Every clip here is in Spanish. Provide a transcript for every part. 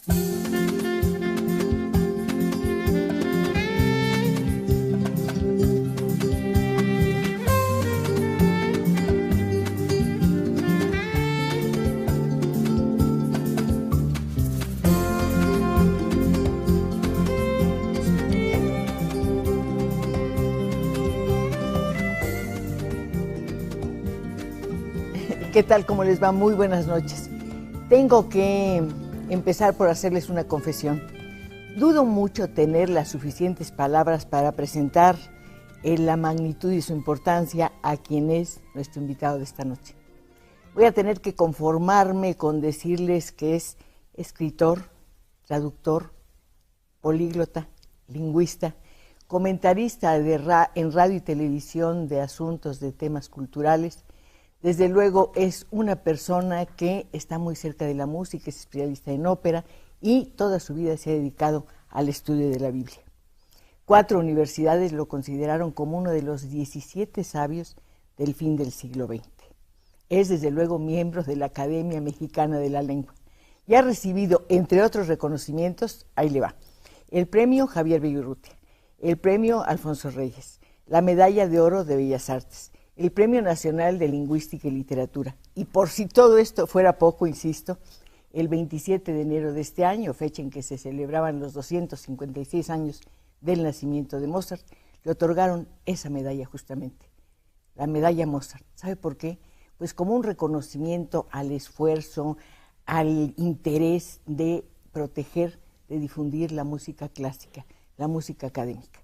¿Qué tal? ¿Cómo les va? Muy buenas noches. Tengo que empezar por hacerles una confesión. Dudo mucho tener las suficientes palabras para presentar la magnitud y su importancia a quien es nuestro invitado de esta noche. Voy a tener que conformarme con decirles que es escritor, traductor, políglota, lingüista, comentarista en radio y televisión de asuntos de temas culturales. Desde luego es una persona que está muy cerca de la música, es especialista en ópera y toda su vida se ha dedicado al estudio de la Biblia. 4 universidades lo consideraron como uno de los 17 sabios del fin del siglo XX. Es desde luego miembro de la Academia Mexicana de la Lengua y ha recibido, entre otros reconocimientos, ahí le va, el premio Javier Villaurrutia, el premio Alfonso Reyes, la medalla de oro de Bellas Artes, el Premio Nacional de Lingüística y Literatura. Y por si todo esto fuera poco, insisto, el 27 de enero de este año, fecha en que se celebraban los 256 años del nacimiento de Mozart, le otorgaron esa medalla justamente, la medalla Mozart. ¿Sabe por qué? Pues como un reconocimiento al esfuerzo, al interés de proteger, de difundir la música clásica, la música académica.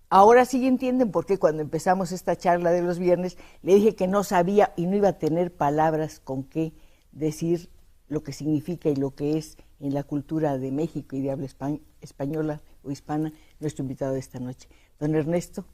Ahora sí entienden por qué cuando empezamos esta charla de los viernes le dije que no sabía y no iba a tener palabras con qué decir lo que significa y lo que es en la cultura de México y de habla española o hispana nuestro invitado de esta noche. Don Ernesto,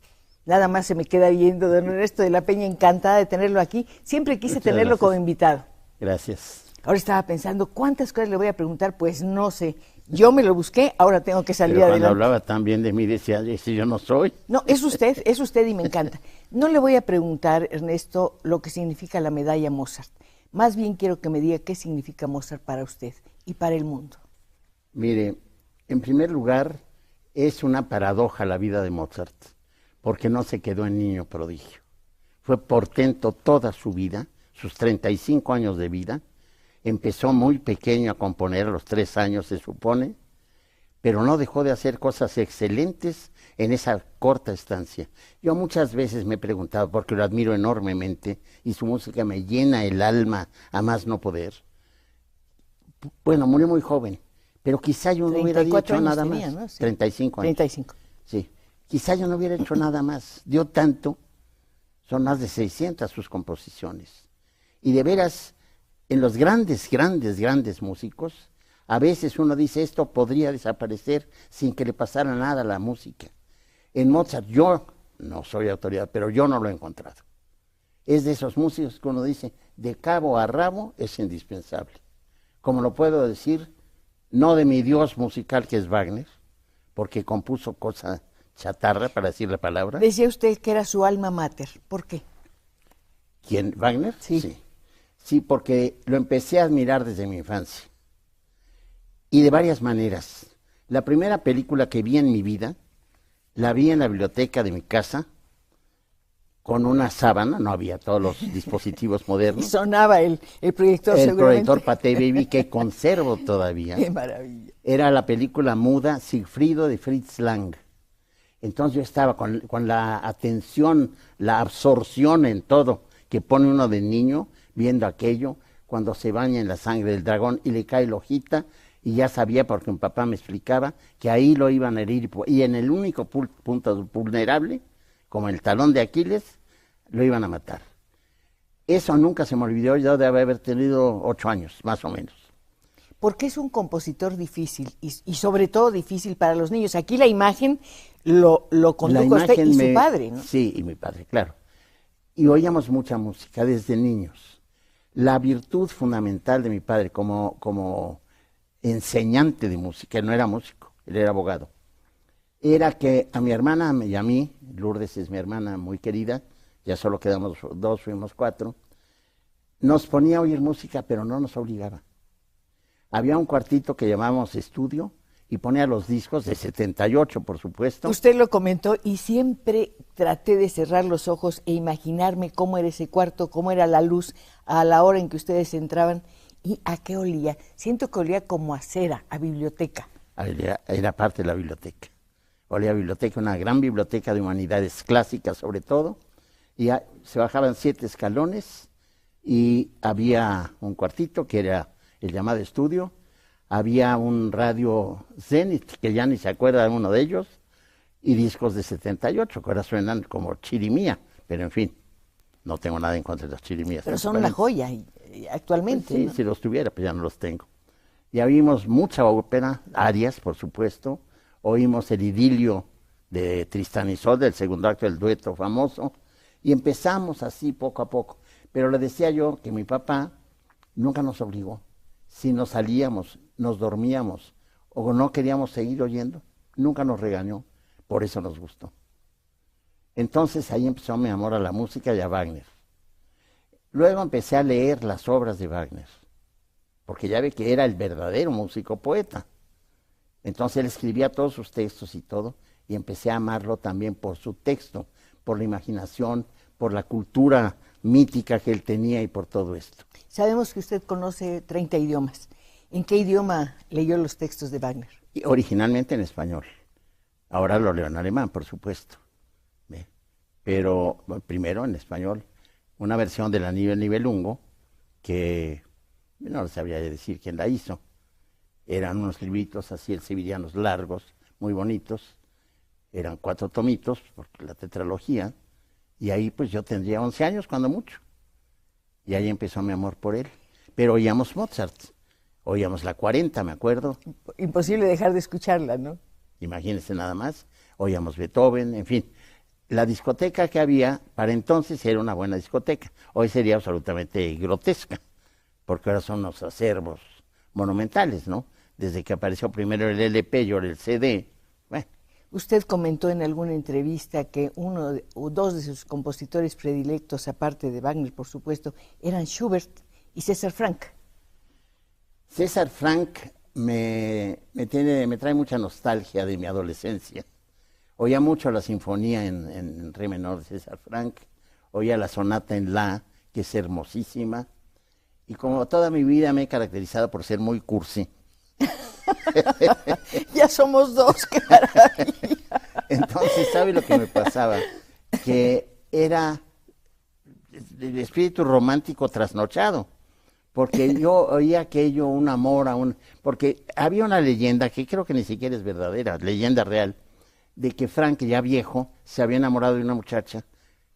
nada más se me queda viendo, don Ernesto de la Peña, encantada de tenerlo aquí. Siempre quise Muchas tenerlo gracias. como invitado. Gracias. Ahora estaba pensando, ¿cuántas cosas le voy a preguntar? Pues no sé. Yo me lo busqué, ahora tengo que salir Pero adelante. cuando hablaba tan bien de mí decía, si yo no soy. No, es usted y me encanta. No le voy a preguntar, Ernesto, lo que significa la medalla Mozart. Más bien quiero que me diga qué significa Mozart para usted y para el mundo. Mire, en primer lugar, es una paradoja la vida de Mozart, porque no se quedó en niño prodigio. Fue portento toda su vida, sus 35 años de vida. Empezó muy pequeño a componer, a los 3 años se supone, pero no dejó de hacer cosas excelentes en esa corta estancia. Yo muchas veces me he preguntado, porque lo admiro enormemente, y su música me llena el alma a más no poder. Bueno, murió muy joven, pero quizá yo no hubiera hecho nada tenía, más. ¿no? Sí. 35 años. 35. Sí, quizá yo no hubiera hecho nada más. Dio tanto, son más de 600 sus composiciones. Y de veras, en los grandes músicos, a veces uno dice, esto podría desaparecer sin que le pasara nada a la música. En Mozart, yo no soy autoridad, pero yo no lo he encontrado. Es de esos músicos que uno dice, de cabo a rabo es indispensable. Como lo puedo decir, no de mi dios musical que es Wagner, porque compuso cosa chatarra, para decir la palabra. Decía usted que era su alma mater. ¿Por qué? ¿Quién? ¿Wagner? Sí. Sí, porque lo empecé a admirar desde mi infancia. Y de varias maneras. La primera película que vi en mi vida, la vi en la biblioteca de mi casa, con una sábana, no había todos los dispositivos Y modernos. sonaba el proyector, El seguramente. proyector Pathé Baby, que conservo todavía. ¡Qué maravilla! Era la película muda Sigfrido de Fritz Lang. Entonces yo estaba con la atención, la absorción en todo que pone uno de niño, viendo aquello, cuando se baña en la sangre del dragón y le cae la hojita, y ya sabía, porque un papá me explicaba, que ahí lo iban a herir, y en el único punto vulnerable, como el talón de Aquiles, lo iban a matar. Eso nunca se me olvidó, yo de haber tenido 8 años, más o menos. Porque es un compositor difícil y sobre todo difícil para los niños. Aquí la imagen lo condujo usted y su padre, ¿no? Sí, y mi padre, claro. Y oíamos mucha música desde niños. La virtud fundamental de mi padre como enseñante de música, él no era músico, él era abogado, era que a mi hermana y a mí, Lourdes es mi hermana muy querida, ya solo quedamos 2, fuimos 4, nos ponía a oír música, pero no nos obligaba. Había un cuartito que llamábamos estudio y ponía los discos de 78, por supuesto. Usted lo comentó y siempre traté de cerrar los ojos e imaginarme cómo era ese cuarto, cómo era la luz a la hora en que ustedes entraban y a qué olía. Siento que olía como a cera, a biblioteca. Era parte de la biblioteca. Olía a biblioteca, una gran biblioteca de humanidades clásicas sobre todo. Y se bajaban 7 escalones y había un cuartito que era el llamado estudio. Había un radio Zenith, que ya ni se acuerda de uno de ellos, y discos de 78, que ahora suenan como chirimía, pero en fin, no tengo nada en contra de las chirimías. Pero son una joya actualmente. Pues sí, ¿no? si los tuviera, pues ya no los tengo. Ya oímos mucha ópera, arias, por supuesto. Oímos el idilio de Tristán y Isolda, el segundo acto del dueto famoso, y empezamos así poco a poco. Pero le decía yo que mi papá nunca nos obligó. Si nos salíamos, nos dormíamos o no queríamos seguir oyendo, nunca nos regañó, por eso nos gustó. Entonces ahí empezó mi amor a la música y a Wagner. Luego empecé a leer las obras de Wagner, porque ya ve que era el verdadero músico poeta. Entonces él escribía todos sus textos y todo, y empecé a amarlo también por su texto, por la imaginación, por la cultura mítica que él tenía y por todo esto. Sabemos que usted conoce 30 idiomas. ¿En qué idioma leyó los textos de Wagner? Y originalmente en español. Ahora lo leo en alemán, por supuesto. ¿Ve? Pero primero en español. Una versión de la Nibelungo, que no sabría decir quién la hizo. Eran unos libritos así, sevillanos largos, muy bonitos. Eran 4 tomitos, porque la tetralogía. Y ahí pues yo tendría 11 años, cuando mucho. Y ahí empezó mi amor por él. Pero oíamos Mozart, oíamos la 40, me acuerdo. Imposible dejar de escucharla, ¿no? Imagínense nada más. Oíamos Beethoven, en fin. La discoteca que había, para entonces era una buena discoteca. Hoy sería absolutamente grotesca, porque ahora son unos acervos monumentales, ¿no? Desde que apareció primero el LP y ahora el CD. Bueno. Usted comentó en alguna entrevista que uno o dos de sus compositores predilectos, aparte de Wagner, por supuesto, eran Schubert y César Franck. César Franck me trae mucha nostalgia de mi adolescencia. Oía mucho la sinfonía en re menor de César Franck, oía la sonata en la, que es hermosísima, y como toda mi vida me he caracterizado por ser muy cursi. Ya somos dos, qué maravilla. Entonces, ¿sabe lo que me pasaba? Que era el espíritu romántico trasnochado, porque yo oía aquello, un amor porque había una leyenda que creo que ni siquiera es verdadera, leyenda real, de que Frank, ya viejo, se había enamorado de una muchacha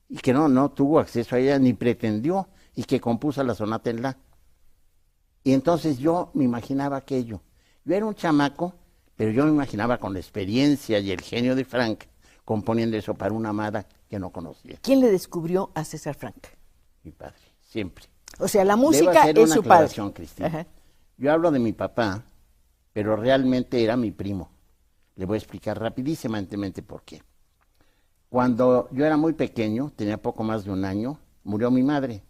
y que no tuvo acceso a ella ni pretendió, y que compuso la sonata en la. Y entonces yo me imaginaba aquello. Yo era un chamaco, pero yo me imaginaba con la experiencia y el genio de Frank componiendo eso para una amada que no conocía. ¿Quién le descubrió a César Franck? Mi padre, siempre. O sea, la música Debo hacer es una su padre. aclaración, Cristina. Ajá. Yo hablo de mi papá, pero realmente era mi primo. Le voy a explicar rapidísimamente por qué. Cuando yo era muy pequeño, tenía poco más de 1 año, murió mi madre.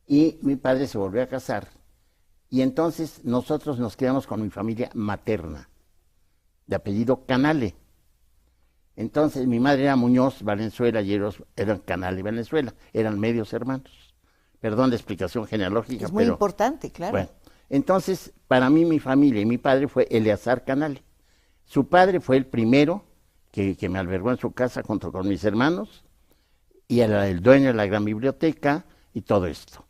Y mi padre se volvió a casar. Y entonces nosotros nos quedamos con mi familia materna, de apellido Canale. Entonces mi madre era Muñoz Valenzuela y ellos eran Canale Valenzuela, eran medios hermanos. Perdón la explicación genealógica, Es muy pero importante, claro. bueno, entonces para mí mi familia y mi padre fue Eleazar Canale. Su padre fue el primero que me albergó en su casa junto con mis hermanos, y era el dueño de la gran biblioteca y todo esto.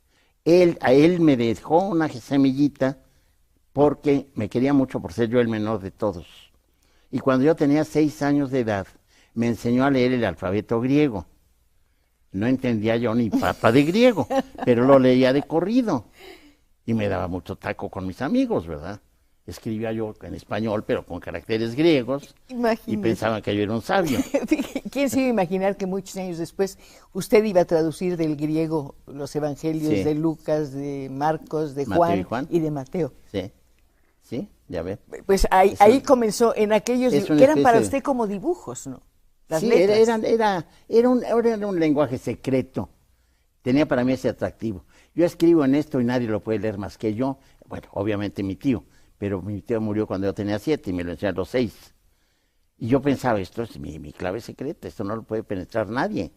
A él me dejó una semillita porque me quería mucho por ser yo el menor de todos. Y cuando yo tenía 6 años de edad, me enseñó a leer el alfabeto griego. No entendía yo ni papa de griego, pero lo leía de corrido. Y me daba mucho taco con mis amigos, ¿verdad? Escribía yo en español, pero con caracteres griegos, Imagínese. y pensaban que yo era un sabio. ¿Quién se iba a imaginar que muchos años después usted iba a traducir del griego los evangelios Sí. de Lucas, de Marcos, de Mateo y Juan Juan. y de Mateo? Sí, ya ves. Pues ahí comenzó en aquellos es una que eran para especie de- usted como dibujos, ¿no? Las Sí, letras. era un lenguaje secreto. Tenía para mí ese atractivo. Yo escribo en esto y nadie lo puede leer más que yo. bueno, obviamente mi tío, pero mi tío murió cuando yo tenía 7 y me lo enseñó a los 6. Y yo pensaba, esto es mi clave secreta, esto no lo puede penetrar nadie.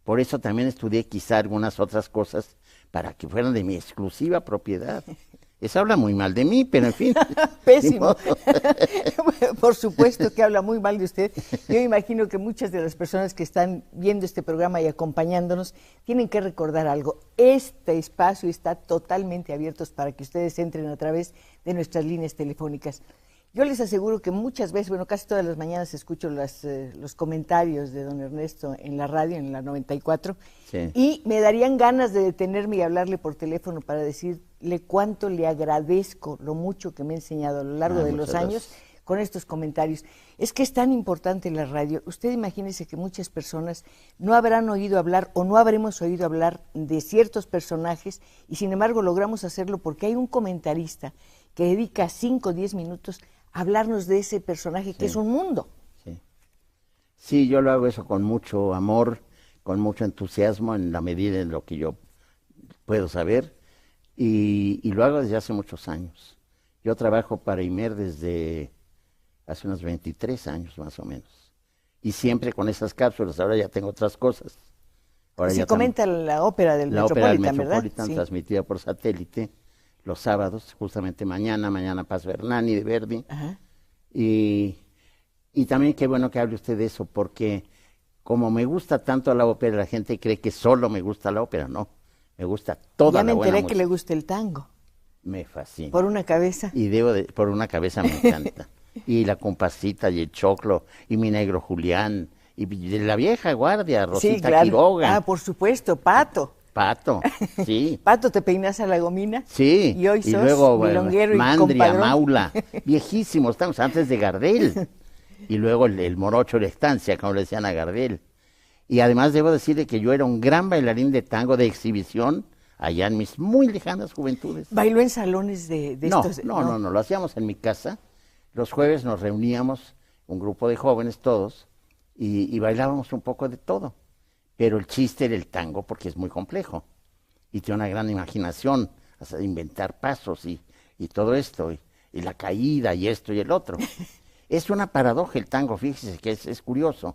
Por eso también estudié quizá algunas otras cosas para que fueran de mi exclusiva propiedad. Eso habla muy mal de mí, pero en fin. Pésimo. Por supuesto que habla muy mal de usted. Yo imagino que muchas de las personas que están viendo este programa y acompañándonos tienen que recordar algo. Este espacio está totalmente abierto para que ustedes entren a través de nuestras líneas telefónicas. Yo les aseguro que muchas veces, bueno, casi todas las mañanas escucho los comentarios de don Ernesto en la radio, en la 94, sí. Y me darían ganas de detenerme y hablarle por teléfono para decirle cuánto le agradezco lo mucho que me ha enseñado a lo largo de los años con estos comentarios. Es que es tan importante la radio. Usted imagínese que muchas personas no habrán oído hablar o no habremos oído hablar de ciertos personajes y sin embargo logramos hacerlo porque hay un comentarista que dedica 5 o 10 minutos hablarnos de ese personaje que es un mundo. Sí, yo lo hago eso con mucho amor, con mucho entusiasmo en la medida en lo que yo puedo saber y lo hago desde hace muchos años. Yo trabajo para Imer desde hace unos 23 años más o menos y siempre con esas cápsulas, ahora ya tengo otras cosas. Ahora se comenta la ópera del Metropolitan, ¿verdad? La ópera del Metropolitan, transmitida por satélite los sábados, justamente mañana pasa Hernani de Verdi. Ajá. Y también qué bueno que hable usted de eso, porque como me gusta tanto la ópera, la gente cree que solo me gusta la ópera, no, me gusta toda la buena música. Ya me enteré que le gusta el tango. Me fascina. ¿Por una cabeza? Y por una cabeza me encanta. Y la compasita y el choclo, y mi negro Julián, y de la vieja guardia, Rosita Quiroga. Ah, por supuesto, Pato. Pato, sí. Pato, ¿te peinas a la gomina? Sí. Y hoy sos luego milonguero Mandria, y Maula, viejísimos, estamos antes de Gardel. Y luego el morocho de la estancia, como le decían a Gardel. Y además debo decirle que yo era un gran bailarín de tango de exhibición allá en mis muy lejanas juventudes. ¿Bailó en salones de estos? No, lo hacíamos en mi casa. Los jueves nos reuníamos, un grupo de jóvenes todos, y bailábamos un poco de todo. Pero el chiste era el tango porque es muy complejo y tiene una gran imaginación, hasta de inventar pasos y todo esto, y la caída y esto y el otro. Es una paradoja el tango, fíjese que es curioso.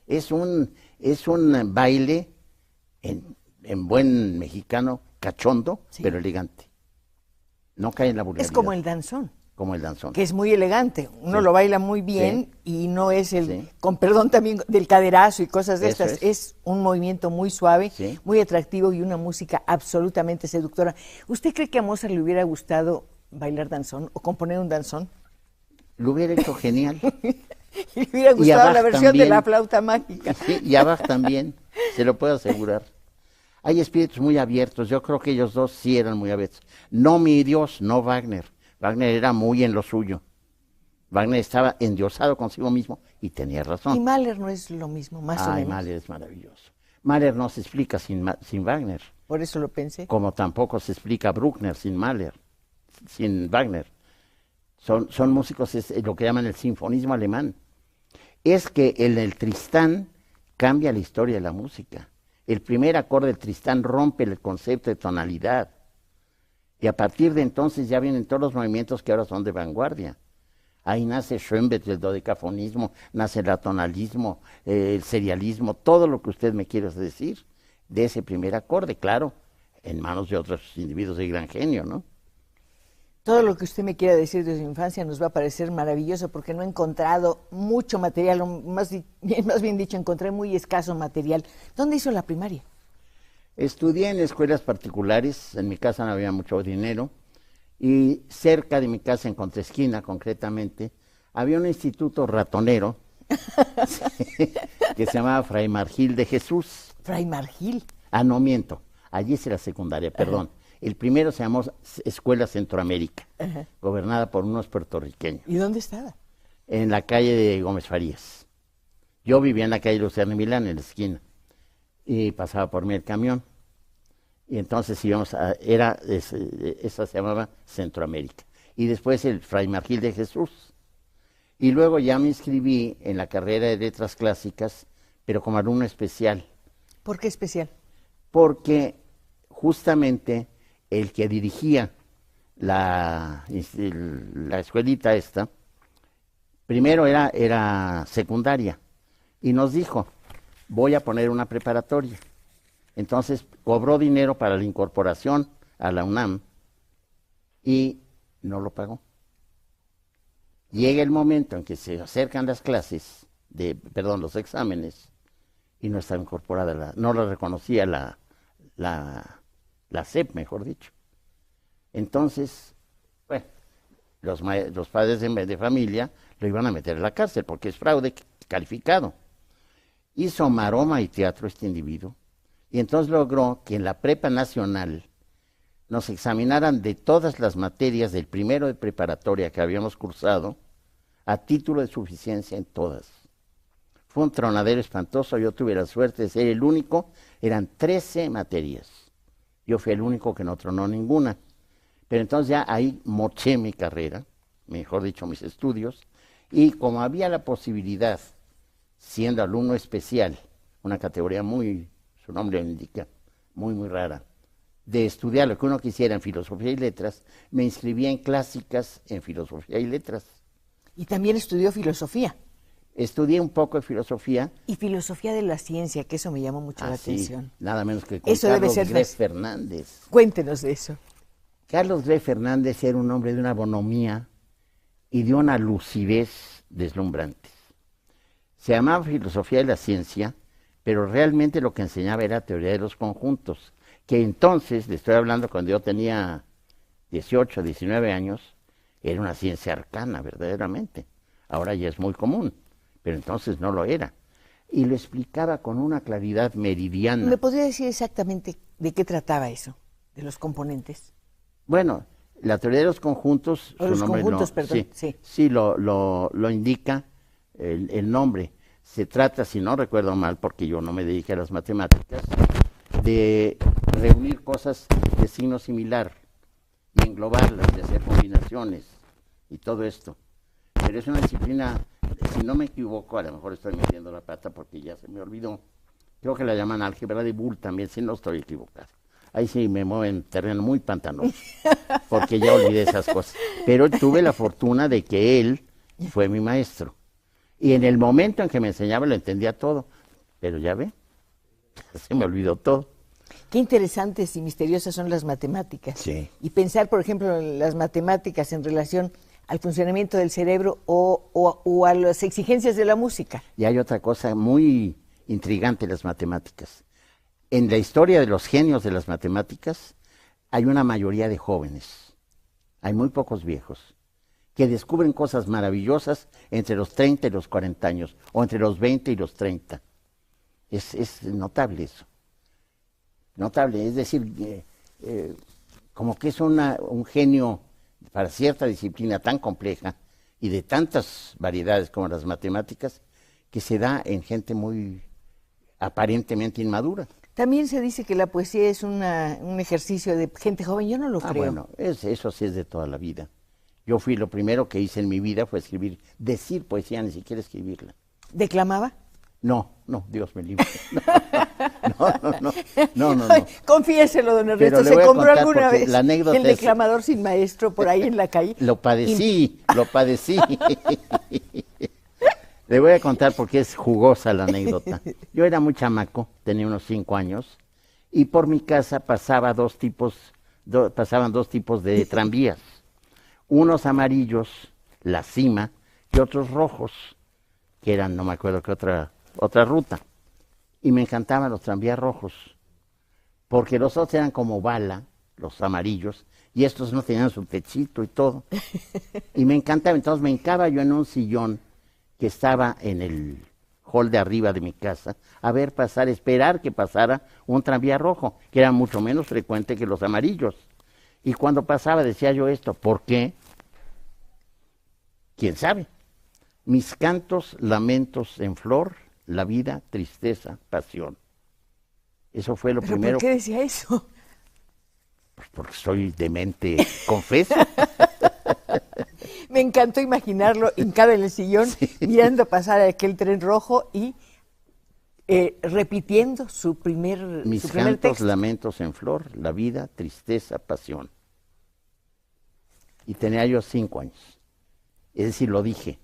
Es un baile en buen mexicano, cachondo, sí, pero elegante. No cae en la vulgaridad. Es como el danzón. Como el danzón. Que es muy elegante, uno lo baila muy bien y no es con perdón también del caderazo y cosas de estas, es un movimiento muy suave, muy atractivo y una música absolutamente seductora. ¿Usted cree que a Mozart le hubiera gustado bailar danzón o componer un danzón? Lo hubiera hecho genial. Y le hubiera gustado la versión también, de la flauta mágica. Sí, y a Bach también, se lo puedo asegurar. Hay espíritus muy abiertos, yo creo que ellos dos sí eran muy abiertos. No mi Dios, no Wagner. Wagner era muy en lo suyo. Wagner estaba endiosado consigo mismo y tenía razón. Y Mahler no es lo mismo, más o menos. Mahler es maravilloso. Mahler no se explica sin Wagner. Por eso lo pensé. Como tampoco se explica Bruckner sin Mahler, sin Wagner. Son músicos, es lo que llaman el sinfonismo alemán. Es que el Tristán cambia la historia de la música. El primer acorde del Tristán rompe el concepto de tonalidad. Y a partir de entonces ya vienen todos los movimientos que ahora son de vanguardia. Ahí nace Schoenberg, el dodecafonismo, nace el atonalismo, el serialismo, todo lo que usted me quiere decir de ese primer acorde, claro, en manos de otros individuos de gran genio, ¿no? Todo lo que usted me quiera decir de su infancia nos va a parecer maravilloso porque no he encontrado mucho material, o más bien dicho, encontré muy escaso material. ¿Dónde hizo la primaria? Estudié en escuelas particulares, en mi casa no había mucho dinero, y cerca de mi casa, en Contraesquina concretamente, había un instituto ratonero que se llamaba Fray Margil de Jesús. ¿Fray Margil? Ah, no, miento, allí es la secundaria, perdón. El primero se llamó Escuela Centroamérica, gobernada por unos puertorriqueños. ¿Y dónde estaba? En la calle de Gómez Farías. Yo vivía en la calle Luciano Milán, en la esquina, y pasaba por mí el camión. Y entonces íbamos esa se llamaba Centroamérica. Y después el Fray Margil de Jesús. Y luego ya me inscribí en la carrera de Letras Clásicas, pero como alumno especial. ¿Por qué especial? Porque justamente el que dirigía la escuelita esta, primero era secundaria, y nos dijo, voy a poner una preparatoria. Entonces cobró dinero para la incorporación a la UNAM y no lo pagó. Llega el momento en que se acercan las clases, los exámenes, y no estaba incorporada, no la reconocía la SEP, mejor dicho. Entonces, bueno, los padres de familia lo iban a meter a la cárcel porque es fraude calificado. Hizo maroma y teatro este individuo, y entonces logró que en la prepa nacional nos examinaran de todas las materias del primero de preparatoria que habíamos cursado, a título de suficiencia en todas. Fue un tronadero espantoso, yo tuve la suerte de ser el único, eran 13 materias. Yo fui el único que no tronó ninguna. Pero entonces ya ahí moché mi carrera, mejor dicho, mis estudios, y como había la posibilidad, siendo alumno especial, una categoría su nombre lo indica, muy rara, de estudiar lo que uno quisiera en filosofía y letras, me inscribí en clásicas en filosofía y letras. Y también estudió filosofía. Estudié un poco de filosofía. Y filosofía de la ciencia, que eso me llamó mucho la atención. Nada menos que con eso Carlos debe ser Gref Fernández. Cuéntenos de eso. Carlos Gref Fernández era un hombre de una bonomía y de una lucidez deslumbrantes. Se llamaba filosofía de la ciencia, pero realmente lo que enseñaba era teoría de los conjuntos, que entonces, le estoy hablando cuando yo tenía 18, 19 años, era una ciencia arcana, verdaderamente. Ahora ya es muy común, pero entonces no lo era. Y lo explicaba con una claridad meridiana. ¿Me podría decir exactamente de qué trataba eso, de los componentes? Bueno, la teoría de los conjuntos... Los conjuntos, perdón. Sí, lo indica el nombre. Se trata, si no recuerdo mal, porque yo no me dediqué a las matemáticas, de reunir cosas de signo similar y englobarlas, de hacer combinaciones y todo esto. Pero es una disciplina, si no me equivoco, a lo mejor estoy metiendo la pata porque ya se me olvidó, creo que la llaman álgebra de Boole también, si no estoy equivocado. Ahí sí me muevo en terreno muy pantanoso, porque ya olvidé esas cosas. Pero tuve la fortuna de que él fue mi maestro. Y en el momento en que me enseñaba lo entendía todo. Pero ya ve, se me olvidó todo. Qué interesantes y misteriosas son las matemáticas. Sí. Y pensar, por ejemplo, en las matemáticas en relación al funcionamiento del cerebro o a las exigencias de la música. Y hay otra cosa muy intrigante en las matemáticas. En la historia de los genios de las matemáticas hay una mayoría de jóvenes, hay muy pocos viejos, que descubren cosas maravillosas entre los 30 y los 40 años, o entre los 20 y los 30. Es notable eso. Notable, es decir, como que es un genio para cierta disciplina tan compleja y de tantas variedades como las matemáticas, que se da en gente muy aparentemente inmadura. También se dice que la poesía es un ejercicio de gente joven. Yo no lo creo. Bueno, eso sí es de toda la vida. Yo lo primero que hice en mi vida fue decir poesía, ni siquiera escribirla. ¿Declamaba? No, Dios me libre. No. Ay, confiéselo, don Ernesto, ¿se compró alguna vez el declamador sin maestro por ahí en la calle? Lo padecí. Le voy a contar porque es jugosa la anécdota. Yo era muy chamaco, tenía unos 5 años, y por mi casa pasaban dos tipos de tranvías. Unos amarillos, la cima, y otros rojos, que eran, no me acuerdo qué otra ruta. Y me encantaban los tranvías rojos, porque los otros eran como bala, los amarillos, y estos no tenían su techito y todo. Y me encantaba, entonces me hincaba yo en un sillón que estaba en el hall de arriba de mi casa, esperar que pasara un tranvía rojo, que era mucho menos frecuente que los amarillos. Y cuando pasaba decía yo esto, ¿por qué? ¿Quién sabe? Mis cantos, lamentos en flor, la vida, tristeza, pasión. Eso fue lo primero. ¿Por qué decía eso? Pues porque soy demente, confeso. Me encantó imaginarlo hincado en el sillón, mirando pasar aquel tren rojo y repitiendo su Mis primer cantos, texto. lamentos en flor, la vida, tristeza, pasión. y tenía yo 5 años. Es decir, lo dije.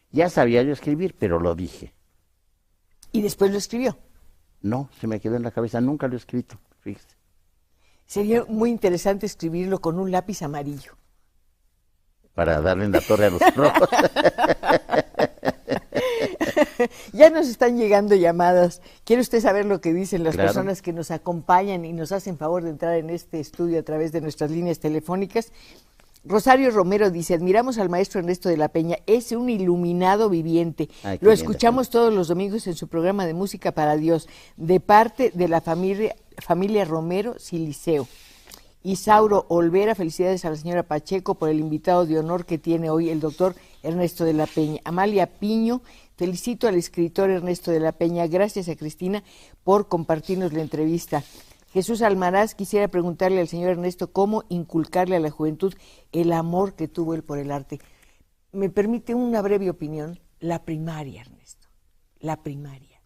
Ya sabía yo escribir, pero lo dije. ¿Y después lo escribió? No, se me quedó en la cabeza, nunca lo he escrito, fíjese. Sería muy interesante escribirlo con un lápiz amarillo. Para darle en la torre a los rojos. Ya nos están llegando llamadas. ¿Quiere usted saber lo que dicen las Claro. personas que nos acompañan y nos hacen favor de entrar en este estudio a través de nuestras líneas telefónicas? Rosario Romero dice, admiramos al maestro Ernesto de la Peña, es un iluminado viviente. Ay, qué Lo linda escuchamos todos los domingos en su programa de Música para Dios, de parte de la familia Romero Siliceo. Isauro Olvera, felicidades a la señora Pacheco por el invitado de honor que tiene hoy el doctor Ernesto de la Peña. Amalia Piño, felicito al escritor Ernesto de la Peña, gracias a Cristina por compartirnos la entrevista. Jesús Almaraz, quisiera preguntarle al señor Ernesto cómo inculcarle a la juventud el amor que tuvo él por el arte. ¿Me permite una breve opinión? La primaria, Ernesto, la primaria.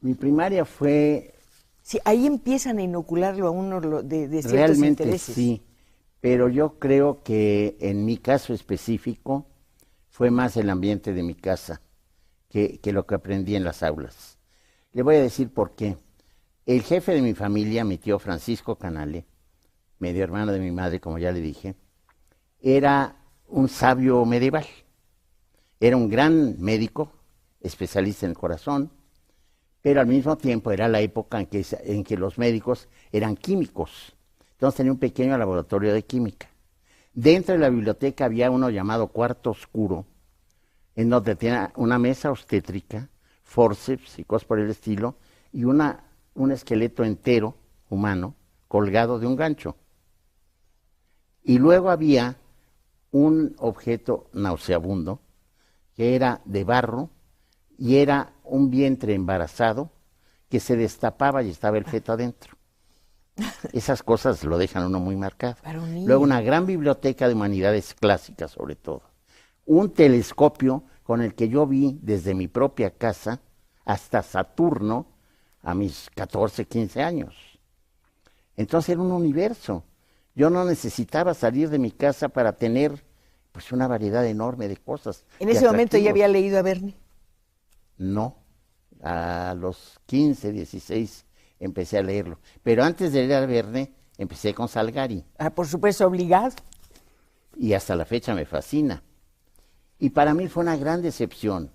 Mi primaria fue... Sí, ahí empiezan a inocularlo a uno de ciertos Realmente intereses. sí, pero yo creo que en mi caso específico fue más el ambiente de mi casa que lo que aprendí en las aulas. Le voy a decir por qué. El jefe de mi familia, mi tío Francisco Canale, medio hermano de mi madre, como ya le dije, era un sabio medieval. Era un gran médico, especialista en el corazón, pero al mismo tiempo era la época en que los médicos eran químicos. Entonces tenía un pequeño laboratorio de química. Dentro de la biblioteca había uno llamado cuarto oscuro, en donde tenía una mesa obstétrica, forceps y cosas por el estilo, y un esqueleto entero, humano, colgado de un gancho. Y luego había un objeto nauseabundo, que era de barro, y era un vientre embarazado que se destapaba y estaba el feto adentro. Esas cosas lo dejan a uno muy marcado. Para un niño. Luego una gran biblioteca de humanidades clásicas, sobre todo. Un telescopio con el que yo vi desde mi propia casa hasta Saturno a mis 14, 15 años. Entonces era un universo. Yo no necesitaba salir de mi casa para tener pues una variedad enorme de cosas. ¿En de ese momento ya atractivos. había leído a Verne? No, a los 15, 16 empecé a leerlo. Pero antes de leer a Verne, empecé con Salgari. Ah, por supuesto, obligado. Y hasta la fecha me fascina. Y para mí fue una gran decepción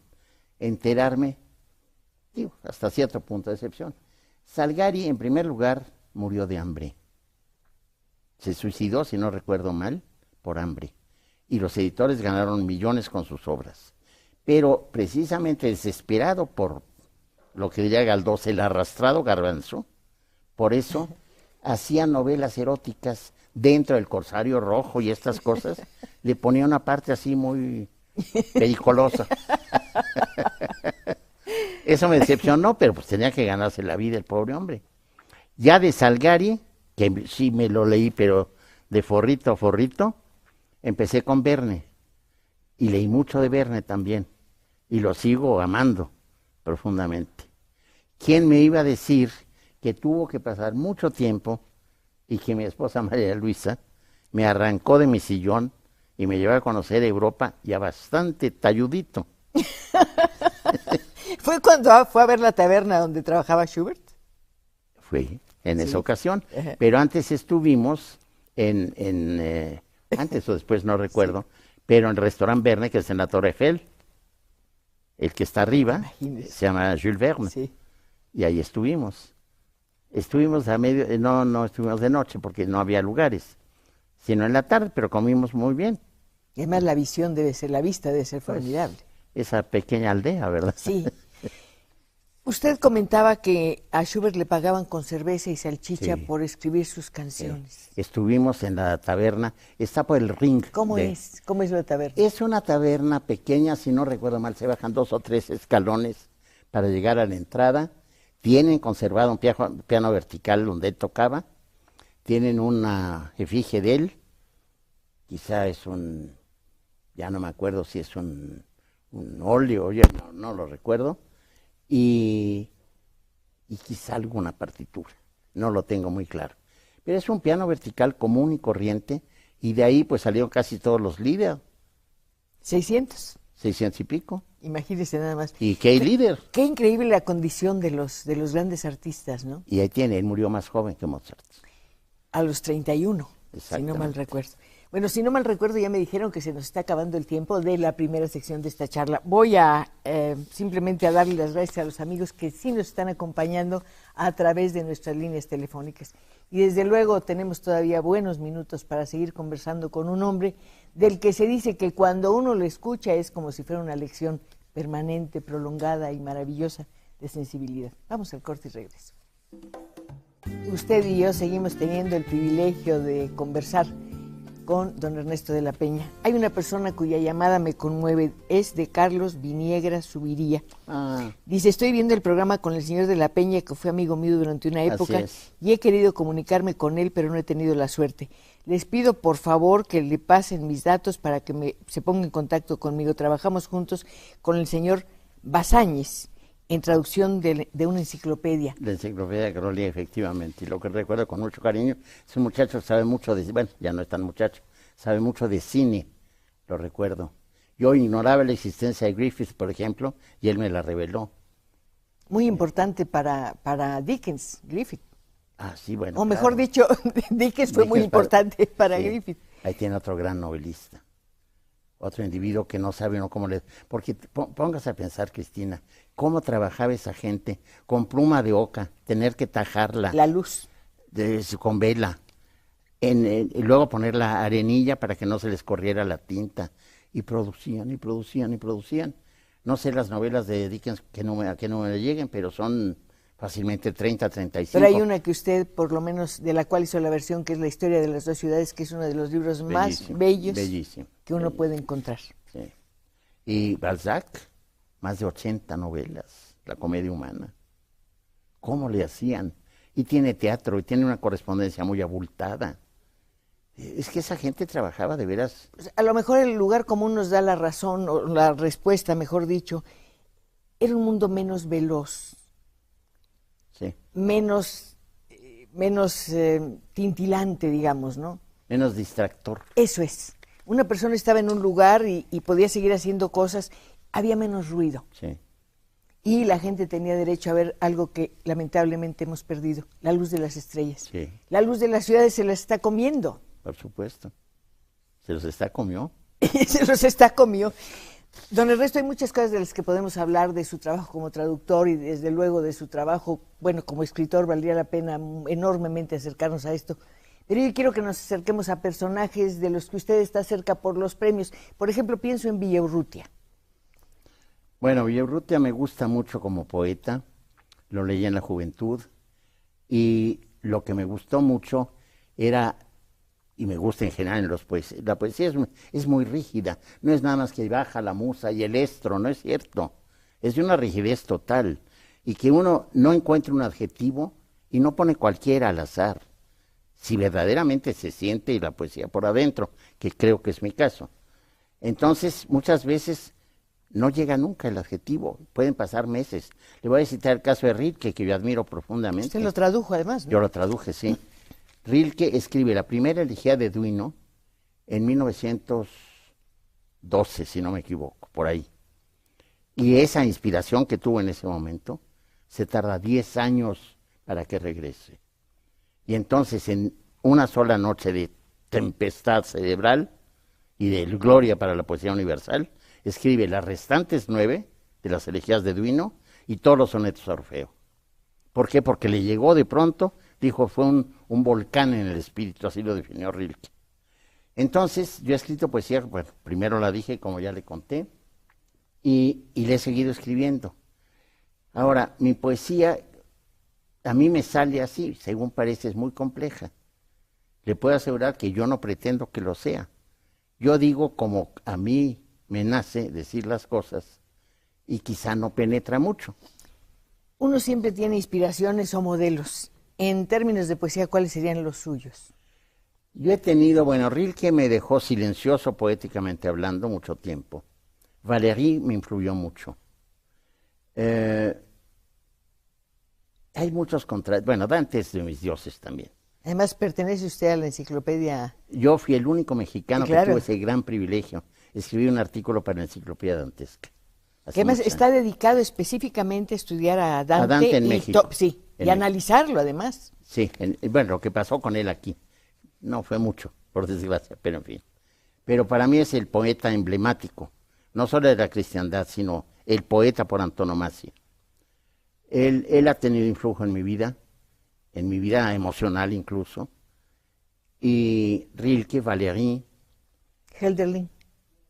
enterarme, digo, hasta cierto punto de decepción. Salgari, en primer lugar, murió de hambre. Se suicidó, si no recuerdo mal, por hambre. Y los editores ganaron millones con sus obras. Pero precisamente desesperado por lo que diría Galdós, el arrastrado garbanzo, por eso hacía novelas eróticas dentro del Corsario Rojo y estas cosas, le ponía una parte así muy periculosa. Eso me decepcionó, pero pues tenía que ganarse la vida el pobre hombre. Ya de Salgari, que sí me lo leí, pero de forrito a forrito, empecé con Verne. Y leí mucho de Verne también. Y lo sigo amando profundamente. ¿Quién me iba a decir que tuvo que pasar mucho tiempo y que mi esposa María Luisa me arrancó de mi sillón y me llevó a conocer Europa ya bastante talludito? ¿Fue cuando fue a ver la taberna donde trabajaba Schubert? Fue en Sí. esa ocasión. Ajá. Pero antes estuvimos antes o después no recuerdo, pero en el restaurante Verne, que es en la Torre Eiffel, el que está arriba, Imagínese. se llama Jules Verne. Sí. Y ahí estuvimos. Estuvimos a medio, no estuvimos de noche porque no había lugares, sino en la tarde, pero comimos muy bien. Y además la visión debe ser, la vista debe ser Pues, formidable. esa pequeña aldea, ¿verdad? Sí. Usted comentaba que a Schubert le pagaban con cerveza y salchicha Sí. por escribir sus canciones. Estuvimos en la taberna, está por el ring. ¿Cómo es? ¿Cómo es la taberna? Es una taberna pequeña, si no recuerdo mal, se bajan 2 o 3 escalones para llegar a la entrada. Tienen conservado un piano vertical donde él tocaba. Tienen una efigie de él. Quizá es ya no me acuerdo si es un óleo, ya no lo recuerdo. Y quizá alguna partitura, no lo tengo muy claro. Pero es un piano vertical común y corriente Y de ahí pues salieron casi todos los líderes, 600. 600 y pico. Imagínese nada más. ¿Y qué líder? Qué increíble la condición de los grandes artistas, ¿no? Y ahí tiene, él murió más joven que Mozart. A los 31, si no mal recuerdo. Bueno, si no mal recuerdo, ya me dijeron que se nos está acabando el tiempo de la primera sección de esta charla. Voy a simplemente a darle las gracias a los amigos que sí nos están acompañando a través de nuestras líneas telefónicas. Y desde luego tenemos todavía buenos minutos para seguir conversando con un hombre del que se dice que cuando uno lo escucha es como si fuera una lección permanente, prolongada y maravillosa de sensibilidad. Vamos al corte y regreso. Usted y yo seguimos teniendo el privilegio de conversar con don Ernesto de la Peña. Hay una persona cuya llamada me conmueve, es de Carlos Viniegra Subiría. Dice, estoy viendo el programa con el señor de la Peña, que fue amigo mío durante una época, y he querido comunicarme con él, pero no he tenido la suerte. Les pido por favor que le pasen mis datos para que se ponga en contacto conmigo. Trabajamos juntos con el señor Basáñez en traducción de una enciclopedia. La enciclopedia Crowley, efectivamente. Y lo que recuerdo con mucho cariño, ese muchacho sabe mucho de, bueno, ya no es tan muchacho, sabe mucho de cine, lo recuerdo. Yo ignoraba la existencia de Griffith, por ejemplo, y él me la reveló. Muy importante para Dickens, Griffith. Ah, sí, bueno. O mejor dicho, Dickens fue muy importante para sí, Griffith. Ahí tiene otro gran novelista. Otro individuo que no sabe uno cómo le... Porque póngase a pensar, Cristina, cómo trabajaba esa gente con pluma de oca, tener que tajarla. La luz. Con vela. Y luego poner la arenilla para que no se les corriera la tinta. Y producían, y producían, y producían. No sé las novelas de Dickens que no me lleguen, pero son fácilmente 30, 35. Pero hay una que usted, por lo menos, de la cual hizo la versión, que es La historia de las dos ciudades, que es uno de los libros más bellos que uno puede encontrar. Sí. Y Balzac, más de 80 novelas, La comedia humana. ¿Cómo le hacían? Y tiene teatro, y tiene una correspondencia muy abultada. Es que esa gente trabajaba de veras. A lo mejor el lugar común nos da la razón, o la respuesta, mejor dicho. Era un mundo menos veloz. Sí. Menos tintilante, digamos, ¿no? Menos distractor. Eso es. Una persona estaba en un lugar y podía seguir haciendo cosas, había menos ruido. Sí. Y la gente tenía derecho a ver algo que lamentablemente hemos perdido, la luz de las estrellas. Sí. La luz de las ciudades se las está comiendo. Por supuesto. Se los está comió. Se los está comió. Don Ernesto, hay muchas cosas de las que podemos hablar, de su trabajo como traductor y desde luego de su trabajo, bueno, como escritor, valdría la pena enormemente acercarnos a esto. Pero yo quiero que nos acerquemos a personajes de los que usted está cerca por los premios. Por ejemplo, pienso en Villaurrutia. Bueno, Villaurrutia me gusta mucho como poeta, lo leí en la juventud, y lo que me gustó mucho era, y me gusta en general en los poesías, la poesía es muy rígida, no es nada más que baja la musa y el estro, no es cierto, es de una rigidez total, y que uno no encuentre un adjetivo y no pone cualquiera al azar, si verdaderamente se siente la poesía por adentro, que creo que es mi caso. Entonces, muchas veces no llega nunca el adjetivo, pueden pasar meses. Le voy a citar el caso de Rilke, que yo admiro profundamente. Usted lo tradujo además, ¿no? Yo lo traduje, sí. Rilke escribe la primera elegía de Duino en 1912, si no me equivoco, por ahí. Y esa inspiración que tuvo en ese momento se tarda 10 años para que regrese. Y entonces en una sola noche de tempestad cerebral y de gloria para la poesía universal, escribe las restantes 9 de las elegías de Duino y todos los sonetos a Orfeo. ¿Por qué? Porque le llegó de pronto, dijo, fue un volcán en el espíritu, así lo definió Rilke. Entonces, yo he escrito poesía, bueno, primero la dije, como ya le conté, y le he seguido escribiendo. Ahora, mi poesía, a mí me sale así, según parece, es muy compleja. Le puedo asegurar que yo no pretendo que lo sea. Yo digo como a mí me nace decir las cosas y quizá no penetra mucho. Uno siempre tiene inspiraciones o modelos. En términos de poesía, ¿cuáles serían los suyos? Yo he tenido, bueno, Rilke me dejó silencioso poéticamente hablando mucho tiempo. Valéry me influyó mucho. Hay muchos contrastes. Bueno, Dante es de mis dioses también. Además, pertenece usted a la enciclopedia. Yo fui el único mexicano Claro. que tuvo ese gran privilegio. Escribí un artículo para la enciclopedia dantesca. Que además está dedicado específicamente a estudiar a Dante. A Dante en México. Sí, En y analizarlo además. Sí, bueno, lo que pasó con él aquí. No fue mucho, por desgracia, pero en fin. Pero para mí es el poeta emblemático, no solo de la cristiandad, sino el poeta por antonomasia. Él ha tenido influjo en mi vida emocional incluso. Y Rilke, Valéry, Hölderlin.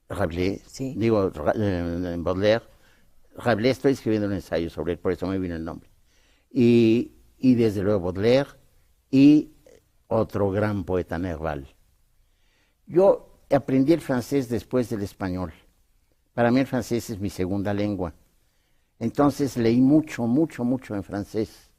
Rabelais, Sí. Baudelaire. Rabelais, estoy escribiendo un ensayo sobre él, por eso me vino el nombre. Y desde luego Baudelaire y otro gran poeta, Nerval. Yo aprendí el francés después del español. Para mí el francés es mi segunda lengua. Entonces leí mucho, mucho, mucho en francés.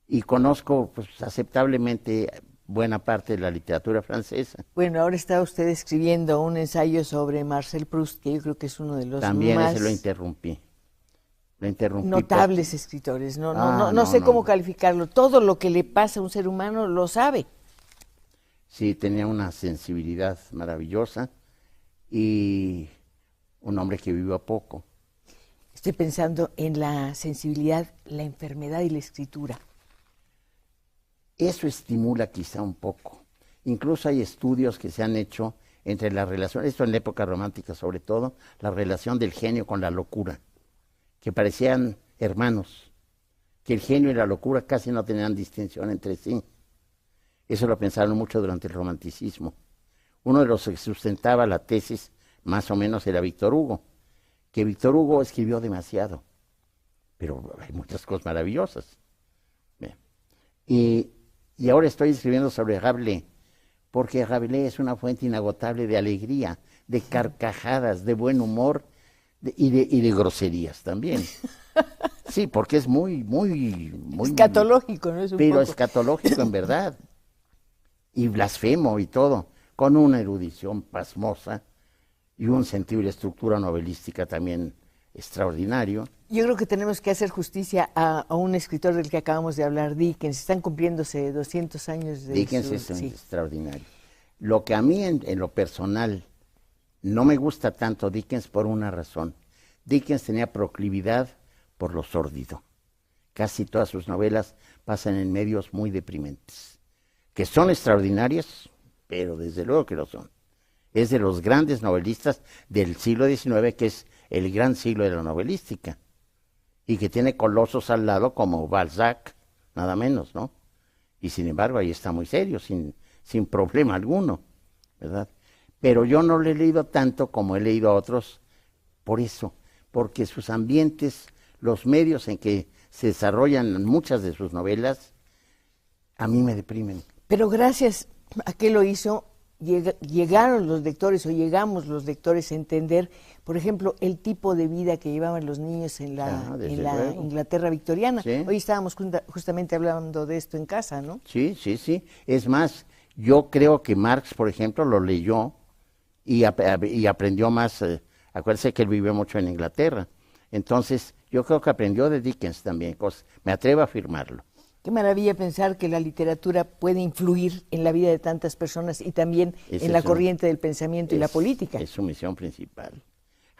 Y conozco pues, aceptablemente buena parte de la literatura francesa. Bueno, ahora está usted escribiendo un ensayo sobre Marcel Proust, que yo creo que es uno de los También más ese lo interrumpí. notables escritores. No sé cómo calificarlo. Todo lo que le pasa a un ser humano lo sabe. Sí, tenía una sensibilidad maravillosa y un hombre que vivió poco. Estoy pensando en la sensibilidad, la enfermedad y la escritura. Eso estimula quizá un poco. Incluso hay estudios que se han hecho entre la relación, esto en la época romántica sobre todo, la relación del genio con la locura, que parecían hermanos, que el genio y la locura casi no tenían distinción entre sí. Eso lo pensaron mucho durante el romanticismo. Uno de los que sustentaba la tesis, más o menos, era Víctor Hugo, que Víctor Hugo escribió demasiado, pero hay muchas cosas maravillosas. Y ahora estoy escribiendo sobre Rabelais, porque Rabelais es una fuente inagotable de alegría, de carcajadas, de buen humor y de groserías también. Sí, porque es muy escatológico, ¿no? Es un pero poco escatológico en verdad. Y blasfemo y todo, con una erudición pasmosa y un sentido y estructura novelística también extraordinario. Yo creo que tenemos que hacer justicia a un escritor del que acabamos de hablar, Dickens. Están cumpliéndose 200 años de Dickens es extraordinario. Lo que a mí en lo personal no me gusta tanto Dickens por una razón. Dickens tenía proclividad por lo sórdido. Casi todas sus novelas pasan en medios muy deprimentes, que son extraordinarias, pero desde luego que lo son. Es de los grandes novelistas del siglo XIX, que es el gran siglo de la novelística, y que tiene colosos al lado como Balzac, nada menos, ¿no? Y sin embargo ahí está muy serio, sin problema alguno, ¿verdad? Pero yo no le he leído tanto como he leído a otros por eso, porque sus ambientes, los medios en que se desarrollan muchas de sus novelas, a mí me deprimen. Pero gracias a que lo hizo, llegaron los lectores o llegamos los lectores a entender, por ejemplo, el tipo de vida que llevaban los niños en la Inglaterra victoriana. Sí. Hoy estábamos justamente hablando de esto en casa, ¿no? Sí. Es más, yo creo que Marx, por ejemplo, lo leyó y aprendió más. Acuérdese que él vivió mucho en Inglaterra. Entonces, yo creo que aprendió de Dickens también. Me atrevo a afirmarlo. Qué maravilla pensar que la literatura puede influir en la vida de tantas personas y también en la corriente del pensamiento y la política. Es su misión principal.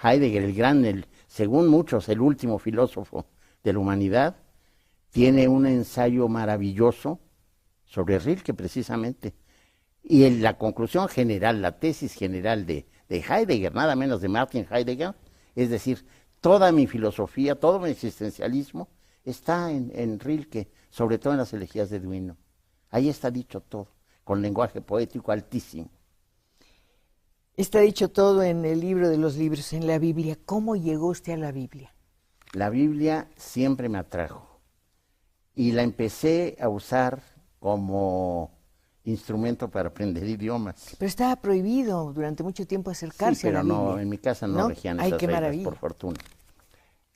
Heidegger, según muchos, el último filósofo de la humanidad, tiene un ensayo maravilloso sobre Rilke, precisamente. Y la conclusión general, la tesis general de Heidegger, nada menos de Martin Heidegger, es decir, toda mi filosofía, todo mi existencialismo está en Rilke, sobre todo en las elegías de Duino. Ahí está dicho todo, con lenguaje poético altísimo. Está dicho todo en el libro de los libros, en la Biblia. ¿Cómo llegó usted a la Biblia? La Biblia siempre me atrajo y la empecé a usar como instrumento para aprender idiomas. Pero estaba prohibido durante mucho tiempo acercarse a la Biblia. Pero no, en mi casa no regían esas qué reglas, maravilla. por fortuna.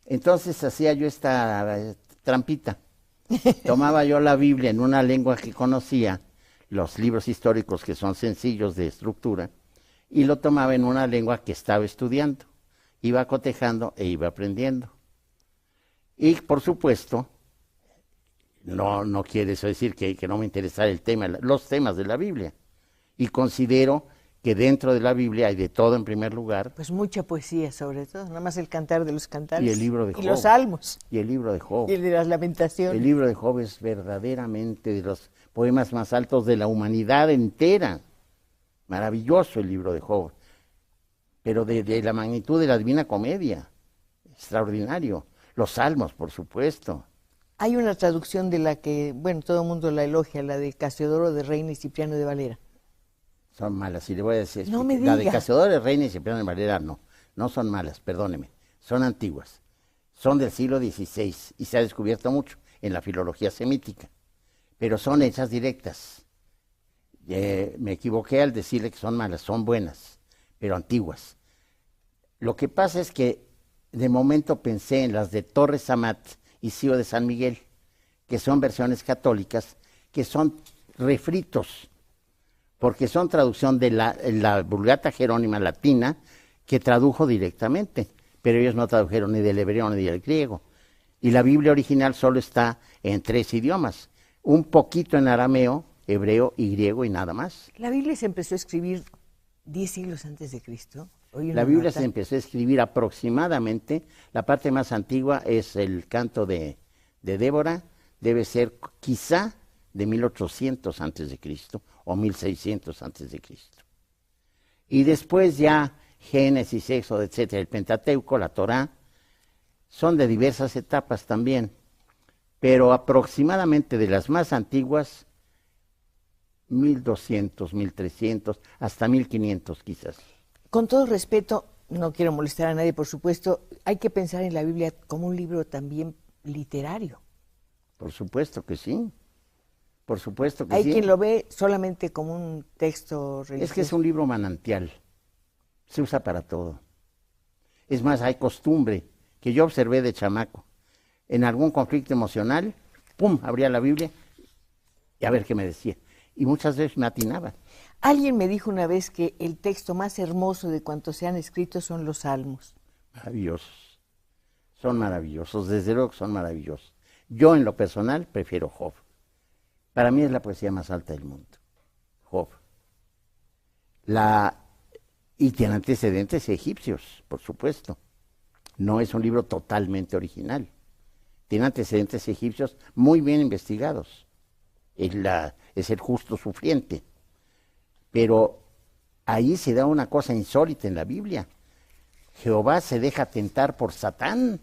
Entonces hacía yo esta trampita. Tomaba yo la Biblia en una lengua que conocía, los libros históricos que son sencillos de estructura, y lo tomaba en una lengua que estaba estudiando. Iba cotejando e iba aprendiendo. Y por supuesto, No quiere eso decir que no me interesa el tema, los temas de la Biblia. Y considero que dentro de la Biblia hay de todo en primer lugar. Pues mucha poesía, sobre todo, nada más el Cantar de los Cantares. Y el libro de Job. Y los Salmos. Y el libro de Job. Y el de las Lamentaciones. El libro de Job es verdaderamente de los poemas más altos de la humanidad entera. Maravilloso el libro de Job. Pero de la magnitud de la Divina Comedia. Extraordinario. Los Salmos, por supuesto. Hay una traducción de la que, bueno, todo el mundo la elogia, la de Casiodoro de Reina y Cipriano de Valera. Son malas, y le voy a decir. No me la de diga. Casiodoro de Reina y Cipriano de Valera no son malas, perdóneme. Son antiguas. Son del siglo XVI y se ha descubierto mucho en la filología semítica. Pero son hechas directas. Me equivoqué al decirle que son malas, son buenas, pero antiguas. Lo que pasa es que de momento pensé en las de Torres Amat y Cío de San Miguel, que son versiones católicas, que son refritos, porque son traducción de la Vulgata Jerónima latina, que tradujo directamente, pero ellos no tradujeron ni del hebreo ni del griego. Y la Biblia original solo está en 3 idiomas, un poquito en arameo, hebreo y griego y nada más. La Biblia se empezó a escribir 10 siglos antes de Cristo. La Biblia se empezó a escribir aproximadamente, la parte más antigua es el canto de Débora, debe ser quizá de 1800 antes de Cristo o 1600 antes de Cristo. Y después ya Génesis, Éxodo, etcétera, el Pentateuco, la Torá, son de diversas etapas también, pero aproximadamente de las más antiguas, 1200, 1300, hasta 1500 quizás. Con todo respeto, no quiero molestar a nadie, por supuesto, hay que pensar en la Biblia como un libro también literario. Por supuesto que sí, por supuesto que Hay sí. quien lo ve solamente como un texto religioso. Es que es un libro manantial, se usa para todo. Es más, hay costumbre que yo observé de chamaco. En algún conflicto emocional, ¡pum!, abría la Biblia y a ver qué me decía. Y muchas veces me atinaba. Alguien me dijo una vez que el texto más hermoso de cuantos se han escrito son los Salmos. Maravillosos. Son maravillosos, desde luego que son maravillosos. Yo en lo personal prefiero Job. Para mí es la poesía más alta del mundo. Job. Y tiene antecedentes egipcios, por supuesto. No es un libro totalmente original. Tiene antecedentes egipcios muy bien investigados. Es el justo sufriente. Pero ahí se da una cosa insólita en la Biblia. Jehová se deja tentar por Satán,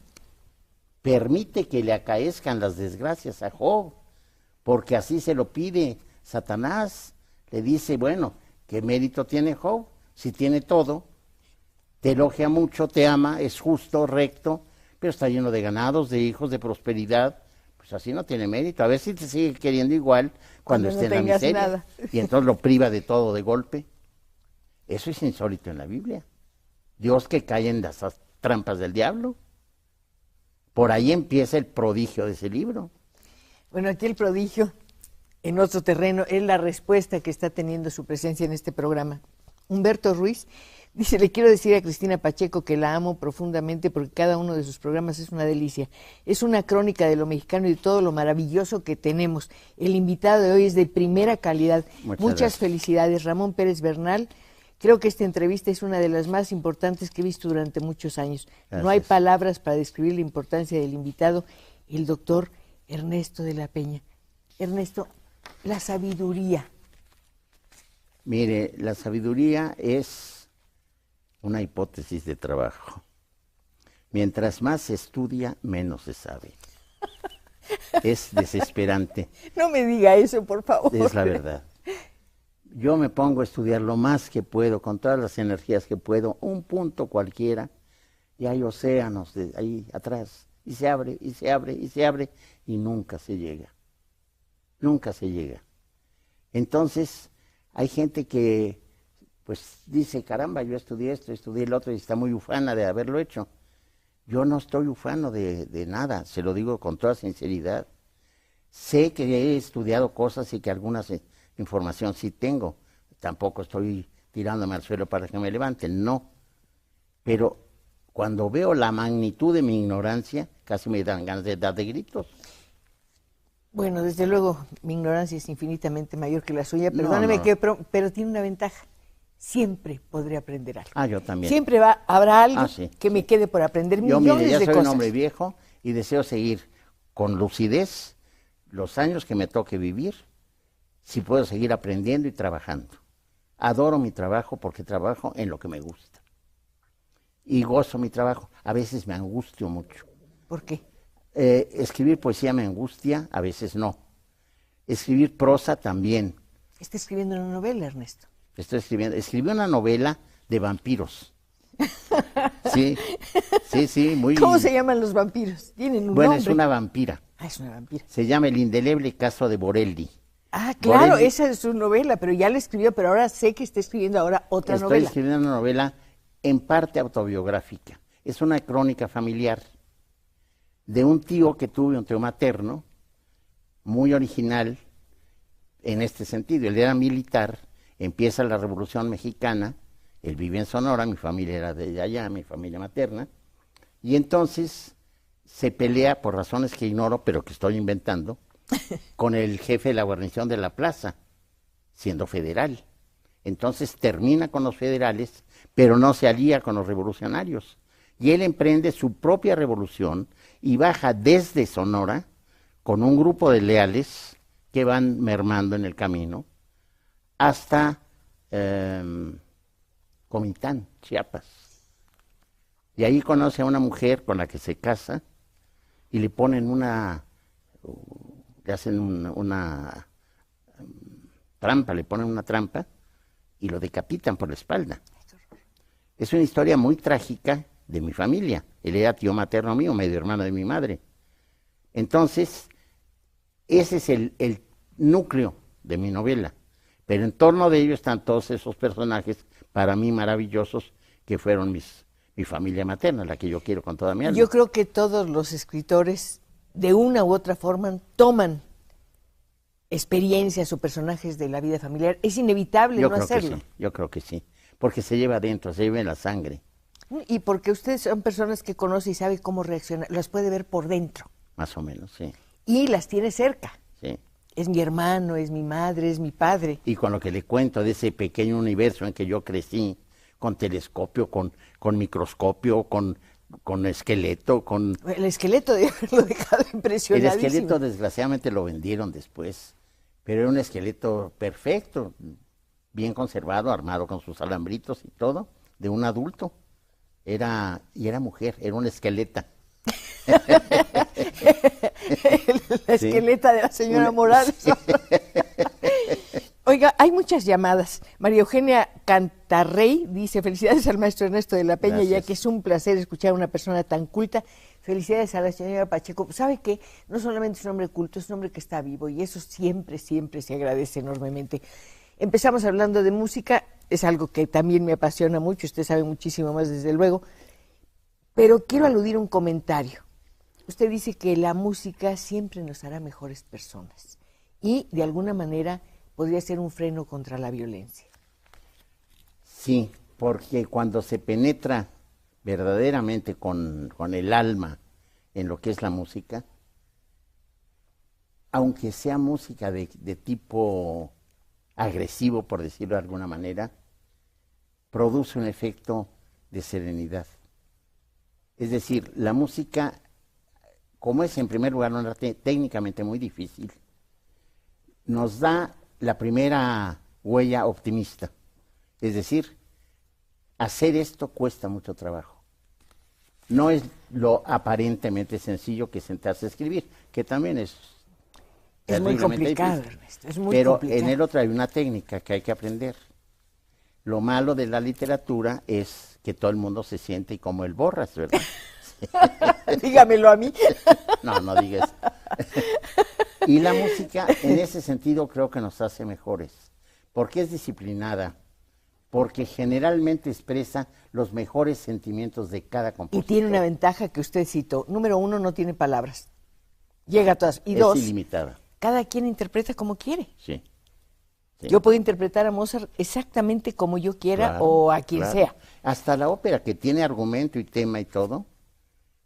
permite que le acaezcan las desgracias a Job, porque así se lo pide Satanás. Le dice, bueno, ¿qué mérito tiene Job? Si tiene todo, te elogia mucho, te ama, es justo, recto, pero está lleno de ganados, de hijos, de prosperidad. Pues así no tiene mérito. A ver si te sigue queriendo igual cuando esté en la miseria. Nada. Y entonces lo priva de todo de golpe. Eso es insólito en la Biblia. Dios que cae en las trampas del diablo. Por ahí empieza el prodigio de ese libro. Bueno, aquí el prodigio, en otro terreno, es la respuesta que está teniendo su presencia en este programa. Humberto Ruiz dice, le quiero decir a Cristina Pacheco que la amo profundamente porque cada uno de sus programas es una delicia. Es una crónica de lo mexicano y de todo lo maravilloso que tenemos. El invitado de hoy es de primera calidad. Muchas felicidades. Ramón Pérez Bernal, creo que esta entrevista es una de las más importantes que he visto durante muchos años. Gracias. No hay palabras para describir la importancia del invitado, el doctor Ernesto de la Peña. Ernesto, la sabiduría. Mire, la sabiduría es una hipótesis de trabajo. Mientras más se estudia, menos se sabe. Es desesperante. No me diga eso, por favor. Es la verdad. Yo me pongo a estudiar lo más que puedo, con todas las energías que puedo, un punto cualquiera, y hay océanos de ahí atrás, y se abre, y se abre, y se abre, y nunca se llega. Nunca se llega. Entonces, hay gente que pues dice, caramba, yo estudié esto, estudié el otro, y está muy ufana de haberlo hecho. Yo no estoy ufano de nada, se lo digo con toda sinceridad. Sé que he estudiado cosas y que algunas información sí tengo. Tampoco estoy tirándome al suelo para que me levanten, no. Pero cuando veo la magnitud de mi ignorancia, casi me dan ganas de dar de gritos. Bueno, desde luego, mi ignorancia es infinitamente mayor que la suya. No, Perdóneme, no. pero tiene una ventaja. Siempre podré aprender algo. Ah, yo también. Siempre habrá algo Sí, que me quede por aprender, Yo, millones mire, ya de soy cosas. un hombre viejo y deseo seguir con lucidez los años que me toque vivir, si puedo seguir aprendiendo y trabajando. Adoro mi trabajo porque trabajo en lo que me gusta. Y gozo mi trabajo. A veces me angustio mucho. ¿Por qué? Escribir poesía me angustia, a veces no. Escribir prosa también. Está escribiendo una novela, Ernesto. Escribí una novela de vampiros. Sí, muy... ¿Cómo se llaman los vampiros? Tienen un Bueno, nombre. es una vampira. Ah, es una vampira. Se llama El indeleble caso de Borelli. Ah, claro, Borelli. esa es su novela, pero ya la escribió, pero ahora sé que está escribiendo ahora otra Estoy novela. escribiendo una novela en parte autobiográfica. Es una crónica familiar de un tío que tuve, un tío materno, muy original en este sentido. Él era militar, empieza la Revolución Mexicana, él vive en Sonora, mi familia era de allá, mi familia materna, y entonces se pelea por razones que ignoro, pero que estoy inventando, con el jefe de la guarnición de la plaza, siendo federal. Entonces termina con los federales, pero no se alía con los revolucionarios. Y él emprende su propia revolución y baja desde Sonora con un grupo de leales que van mermando en el camino hasta Comitán, Chiapas. Y ahí conoce a una mujer con la que se casa y le ponen le hacen una trampa, le ponen una trampa y lo decapitan por la espalda. Es una historia muy trágica de mi familia. Él era tío materno mío, medio hermano de mi madre. Entonces, ese es el núcleo de mi novela. Pero en torno de ello están todos esos personajes, para mí maravillosos, que fueron mi familia materna, la que yo quiero con toda mi alma. Yo creo que todos los escritores, de una u otra forma, toman experiencias o personajes de la vida familiar. Es inevitable no hacerlo. Yo creo que sí, porque se lleva adentro, se lleva en la sangre. Y porque ustedes son personas que conoce y sabe cómo reaccionar, las puede ver por dentro. Más o menos, sí. Y las tiene cerca. Sí. Es mi hermano, es mi madre, es mi padre. Y con lo que le cuento de ese pequeño universo en que yo crecí, con telescopio, con microscopio, con esqueleto, con... El esqueleto de haberlo dejado El impresionadísimo. esqueleto desgraciadamente lo vendieron después, pero era un esqueleto perfecto, bien conservado, armado con sus alambritos y todo, de un adulto. Era mujer, era una esqueleta. La esqueleta de la señora Morales. Oiga, hay muchas llamadas. María Eugenia Cantarrey dice: felicidades al maestro Ernesto de la Peña, Gracias. ya que es un placer escuchar a una persona tan culta. Felicidades a la señora Pacheco. ¿Sabe qué? No solamente es un hombre culto, es un hombre que está vivo y eso siempre, siempre se agradece enormemente. Empezamos hablando de música, es algo que también me apasiona mucho, usted sabe muchísimo más desde luego, pero quiero aludir a un comentario. Usted dice que la música siempre nos hará mejores personas y de alguna manera podría ser un freno contra la violencia. Sí, porque cuando se penetra verdaderamente con el alma en lo que es la música, aunque sea música de tipo agresivo, por decirlo de alguna manera, produce un efecto de serenidad. Es decir, la música, como es en primer lugar un arte técnicamente muy difícil, nos da la primera huella optimista. Es decir, hacer esto cuesta mucho trabajo. No es lo aparentemente sencillo que sentarse a escribir, que también es muy complicado, difícil. Ernesto, es muy Pero complicado. en el otro hay una técnica que hay que aprender. Lo malo de la literatura es que todo el mundo se siente como el Borras, ¿verdad? Dígamelo a mí. No digas. Y la música, en ese sentido, creo que nos hace mejores, porque es disciplinada, porque generalmente expresa los mejores sentimientos de cada Y compositor. tiene una ventaja que usted citó. Número uno, no tiene palabras. Llega a todas. Y Es dos, ilimitada, cada quien interpreta como quiere. sí. Sí. Yo puedo interpretar a Mozart exactamente como yo quiera Claro, o a quien claro. sea. Hasta la ópera, que tiene argumento y tema y todo,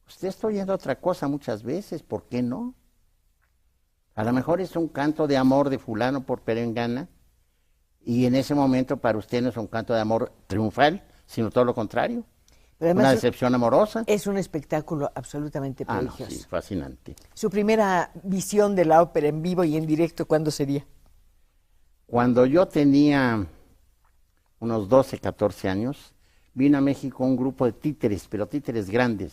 usted está oyendo otra cosa muchas veces, ¿por qué no? A lo mejor es un canto de amor de fulano por perengana, y en ese momento para usted no es un canto de amor triunfal, sino todo lo contrario. Pero además Una decepción amorosa. es un espectáculo absolutamente No, prodigioso. sí, fascinante. Su primera visión de la ópera en vivo y en directo, ¿cuándo sería? Cuando yo tenía unos 12, 14 años, vino a México un grupo de títeres, pero títeres grandes,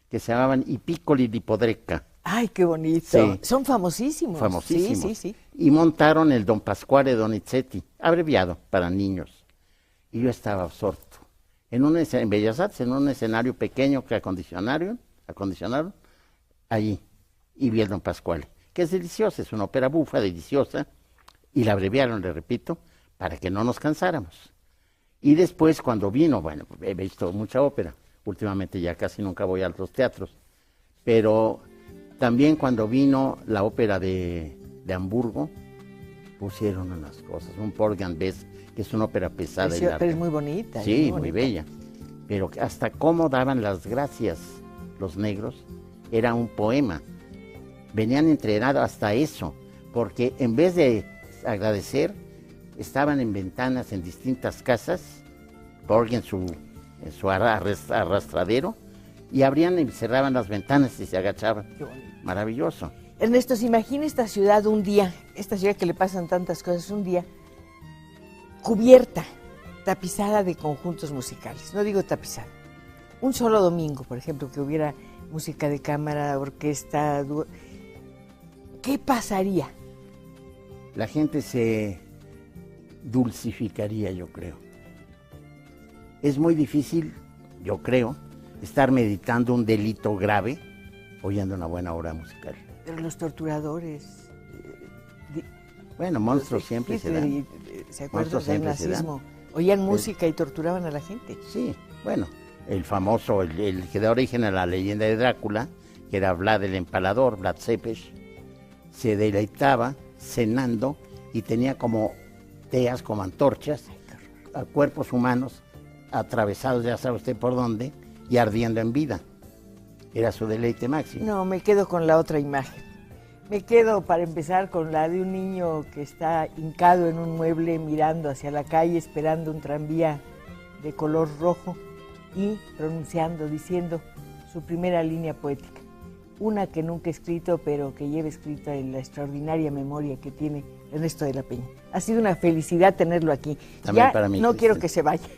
que se llamaban I Piccoli di Podrecca. ¡Ay, qué bonito! Sí. Son famosísimos. Famosísimos. Sí, sí, sí. Y montaron el Don Pasquale Donizetti, abreviado para niños. Y yo estaba absorto. En Bellas Artes, en un escenario pequeño que acondicionaron allí. Y vi el Don Pasquale, que es deliciosa, es una ópera bufa, deliciosa. Y la abreviaron, le repito, para que no nos cansáramos. Y después, cuando vino, bueno, he visto mucha ópera. Últimamente ya casi nunca voy a los teatros. Pero también cuando vino la ópera de Hamburgo, pusieron unas cosas, un Porgy and Bess, que es una ópera pesada y larga. Pero es muy bonita. Sí, muy muy bonita. bella. Pero hasta cómo daban las gracias los negros, era un poema. Venían entrenados hasta eso, porque en vez de agradecer, estaban en ventanas en distintas casas, Porgy en su arrastradero, y abrían y cerraban las ventanas y se agachaban. Qué bonito. Maravilloso. Ernesto, se imagina esta ciudad un día, esta ciudad que le pasan tantas cosas, un día cubierta, tapizada de conjuntos musicales. No digo tapizada. Un solo domingo, por ejemplo, que hubiera música de cámara, orquesta. ¿Qué pasaría? La gente se dulcificaría, yo creo. Es muy difícil, yo creo, estar meditando un delito grave oyendo una buena obra musical. Pero los torturadores. Bueno, monstruos siempre se dan. ¿Se acuerdan Monstruos del siempre se dan. nazismo? Oían música y torturaban a la gente. Sí, bueno, el famoso, el que da origen a la leyenda de Drácula, que era Vlad el Empalador, Vlad Tepes, se deleitaba cenando y tenía como teas, como antorchas, a cuerpos humanos atravesados, ya sabe usted por dónde, y ardiendo en vida. Era su deleite máximo. No, me quedo con la otra imagen. Me quedo, para empezar, con la de un niño que está hincado en un mueble mirando hacia la calle, esperando un tranvía de color rojo y pronunciando, diciendo su primera línea poética. Una que nunca he escrito, pero que lleva escrita en la extraordinaria memoria que tiene Ernesto de la Peña. Ha sido una felicidad tenerlo aquí. También ya para mí, no Cristina. quiero que se vaya.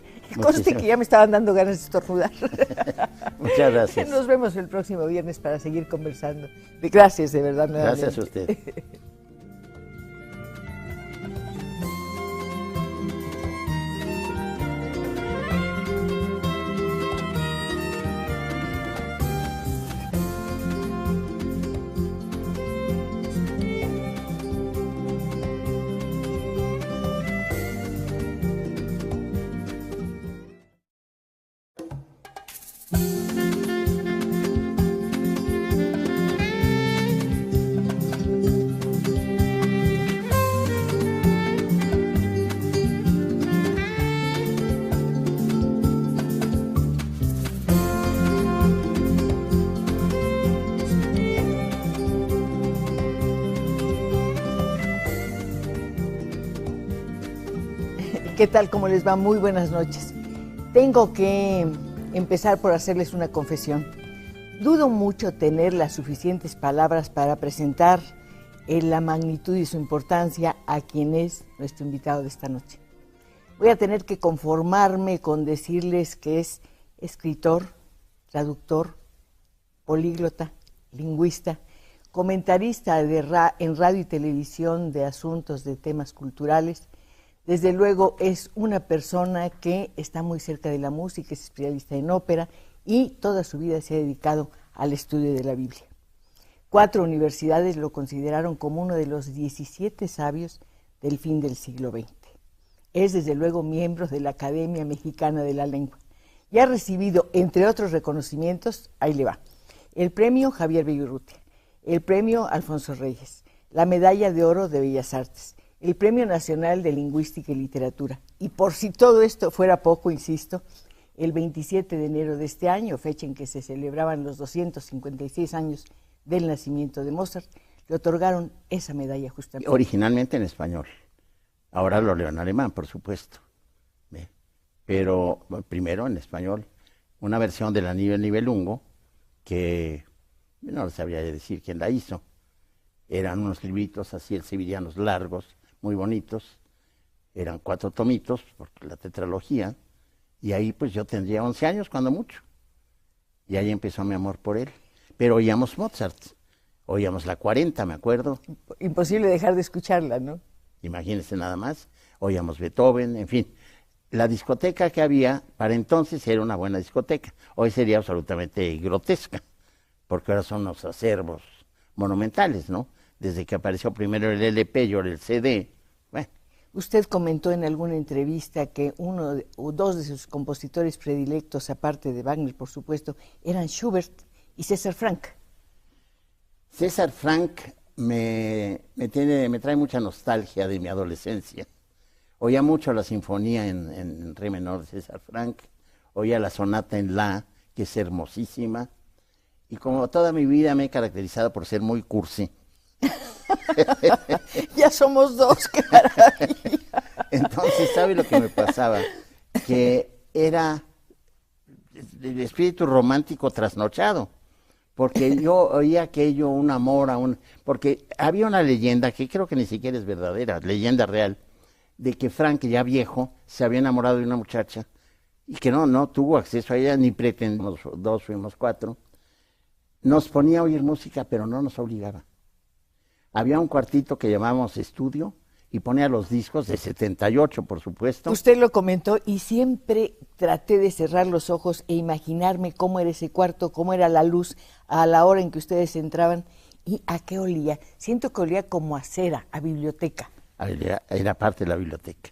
Conste que ya me estaban dando ganas de estornudar. Muchas gracias. Nos vemos el próximo viernes para seguir conversando. Gracias, de verdad. Gracias a nuevamente. usted. ¿Qué tal? ¿Cómo les va? Muy buenas noches. Tengo que empezar por hacerles una confesión. Dudo mucho tener las suficientes palabras para presentar la magnitud y su importancia a quien es nuestro invitado de esta noche. Voy a tener que conformarme con decirles que es escritor, traductor, políglota, lingüista, comentarista en radio y televisión de asuntos de temas culturales. Desde luego es una persona que está muy cerca de la música, es especialista en ópera y toda su vida se ha dedicado al estudio de la Biblia. 4 universidades lo consideraron como uno de los 17 sabios del fin del siglo XX. Es desde luego miembro de la Academia Mexicana de la Lengua y ha recibido, entre otros reconocimientos, ahí le va, el premio Javier Villaurrutia, el premio Alfonso Reyes, la medalla de oro de Bellas Artes, el Premio Nacional de Lingüística y Literatura. Y por si todo esto fuera poco, insisto, el 27 de enero de este año, fecha en que se celebraban los 256 años del nacimiento de Mozart, le otorgaron esa medalla justamente. Originalmente en español, ahora lo leo en alemán, por supuesto. ¿Ve? Pero bueno, primero en español, una versión de la Nibelungo, que no sabría decir quién la hizo. Eran unos libritos así, sevillanos largos, muy bonitos. Eran 4 tomitos, porque la tetralogía. Y ahí pues yo tendría 11 años, cuando mucho. Y ahí empezó mi amor por él. Pero oíamos Mozart, oíamos la 40, me acuerdo. Imposible dejar de escucharla, ¿no? Imagínense nada más. Oíamos Beethoven, en fin. La discoteca que había para entonces era una buena discoteca. Hoy sería absolutamente grotesca, porque ahora son unos acervos monumentales, ¿no? Desde que apareció primero el LP y ahora el CD. Bueno. Usted comentó en alguna entrevista que uno o dos de sus compositores predilectos, aparte de Wagner, por supuesto, eran Schubert y César Franck. César Franck me trae mucha nostalgia de mi adolescencia. Oía mucho la sinfonía en re menor de César Franck, oía la sonata en la, que es hermosísima, y como toda mi vida me he caracterizado por ser muy cursi. Ya somos dos, qué maravilla. Entonces, ¿sabe lo que me pasaba? Que era el espíritu romántico trasnochado, porque yo oía aquello, un amor porque había una leyenda que creo que ni siquiera es verdadera, leyenda real, de que Frank, ya viejo, se había enamorado de una muchacha y que no tuvo acceso a ella, ni pretendimos, 2, fuimos 4. Nos ponía a oír música, pero no nos obligaba. Había un cuartito que llamábamos estudio y ponía los discos de 78, por supuesto. Usted lo comentó y siempre traté de cerrar los ojos e imaginarme cómo era ese cuarto, cómo era la luz a la hora en que ustedes entraban y a qué olía. Siento que olía como a cera, a biblioteca. Era parte de la biblioteca.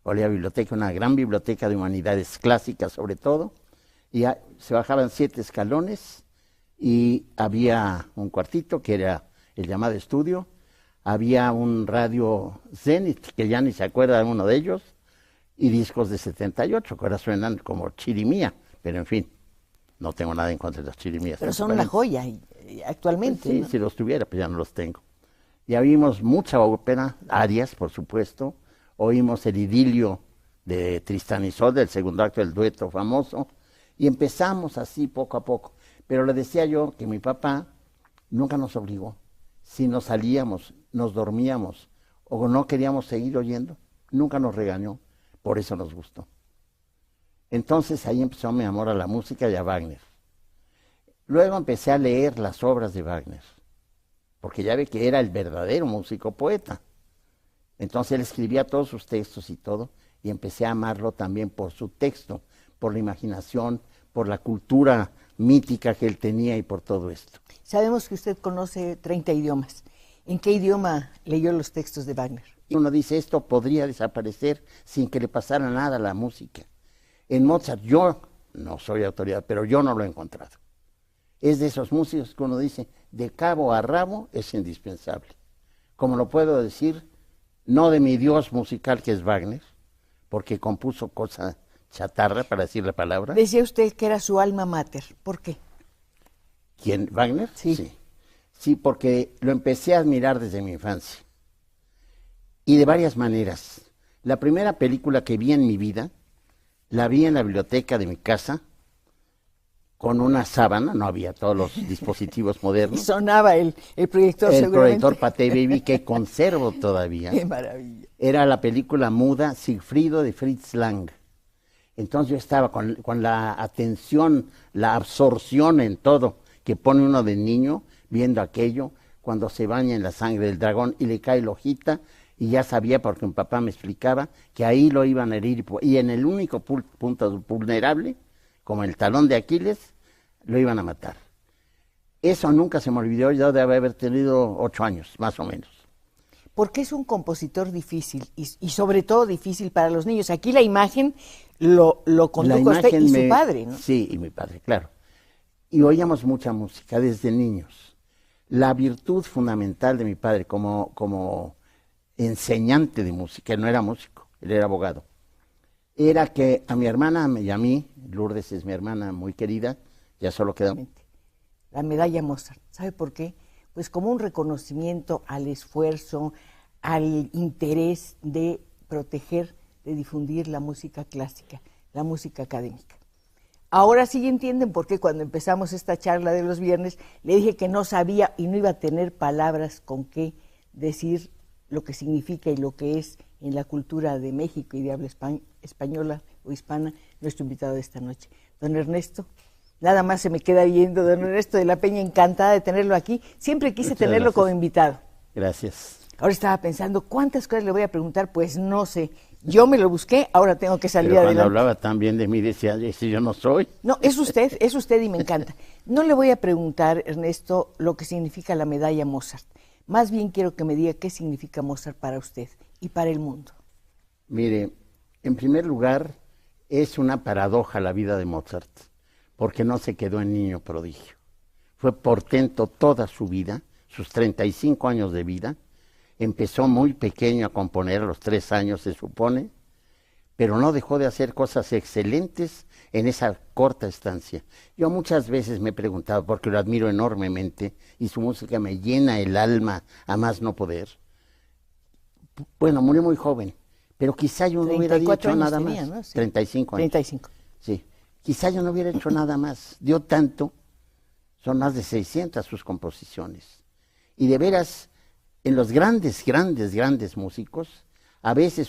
Olía a biblioteca, una gran biblioteca de humanidades clásicas sobre todo, y se bajaban 7 escalones y había un cuartito que era el llamado estudio, había un radio Zenith, que ya ni se acuerda uno de ellos, y discos de 78, que ahora suenan como chirimía, pero en fin, no tengo nada en contra de las chirimías. Pero son una joya actualmente. Sí, ¿no? Si los tuviera, pues ya no los tengo. Ya vimos mucha ópera, arias, por supuesto, oímos el idilio de Tristán y Isolda, el segundo acto del dueto famoso, y empezamos así poco a poco. Pero le decía yo que mi papá nunca nos obligó. Si nos salíamos, nos dormíamos o no queríamos seguir oyendo, nunca nos regañó, por eso nos gustó. Entonces ahí empezó mi amor a la música y a Wagner. Luego empecé a leer las obras de Wagner, porque ya ve que era el verdadero músico poeta. Entonces él escribía todos sus textos y todo, y empecé a amarlo también por su texto, por la imaginación, por la cultura mítica que él tenía y por todo esto. Sabemos que usted conoce 30 idiomas. ¿En qué idioma leyó los textos de Wagner? Y uno dice, esto podría desaparecer sin que le pasara nada a la música. En Mozart, yo no soy autoridad, pero yo no lo he encontrado. Es de esos músicos que uno dice, de cabo a rabo es indispensable. Como lo puedo decir, no de mi dios musical que es Wagner, porque compuso cosa chatarra, para decir la palabra. Decía usted que era su alma mater. ¿Por qué? ¿Quién? ¿Wagner? Sí. Sí, porque lo empecé a admirar desde mi infancia. Y de varias maneras. La primera película que vi en mi vida, la vi en la biblioteca de mi casa, con una sábana, no había todos los dispositivos modernos. Y sonaba el proyector, el seguramente. proyector Pathé Baby, que conservo todavía. ¡Qué maravilla! Era la película muda Sigfrido de Fritz Lang. Entonces yo estaba con la atención, la absorción en todo que pone uno de niño, viendo aquello, cuando se baña en la sangre del dragón y le cae la hojita, y ya sabía, porque mi papá me explicaba, que ahí lo iban a herir, y en el único punto vulnerable, como el talón de Aquiles, lo iban a matar. Eso nunca se me olvidó, yo debe haber tenido 8 años, más o menos. Porque es un compositor difícil, y sobre todo difícil para los niños. Aquí la imagen lo condujo usted y su padre, ¿no? Sí, y mi padre, claro. Y oíamos mucha música desde niños. La virtud fundamental de mi padre como enseñante de música, él no era músico, él era abogado, era que a mi hermana y a mí, Lourdes es mi hermana muy querida, ya solo queda... La medalla Mozart. ¿Sabe por qué? pues como un reconocimiento al esfuerzo, al interés de proteger, de difundir la música clásica, la música académica. Ahora sí entienden por qué cuando empezamos esta charla de los viernes le dije que no sabía y no iba a tener palabras con qué decir lo que significa y lo que es en la cultura de México y de habla española o hispana nuestro invitado de esta noche. Don Ernesto, nada más se me queda viendo, don Ernesto de la Peña, encantada de tenerlo aquí. Siempre quise Muchas tenerlo gracias. como invitado. Gracias. Ahora estaba pensando, ¿cuántas cosas le voy a preguntar? Pues no sé. Yo me lo busqué, ahora tengo que salir Pero cuando adelante. hablaba tan bien de mí decía, si yo no soy. No, es usted y me encanta. No le voy a preguntar, Ernesto, lo que significa la medalla Mozart. Más bien quiero que me diga qué significa Mozart para usted y para el mundo. Mire, en primer lugar, es una paradoja la vida de Mozart, porque no se quedó en niño prodigio. Fue portento toda su vida, sus 35 años de vida. Empezó muy pequeño a componer, a los 3 años se supone, pero no dejó de hacer cosas excelentes en esa corta estancia. Yo muchas veces me he preguntado, porque lo admiro enormemente, y su música me llena el alma a más no poder. Bueno, murió muy joven, pero quizá yo no hubiera 34 dicho años nada tenía, más. ¿no? Sí. 35 años. 35. Sí, quizá yo no hubiera hecho nada más. Dio tanto, son más de 600 sus composiciones. Y de veras, en los grandes músicos, a veces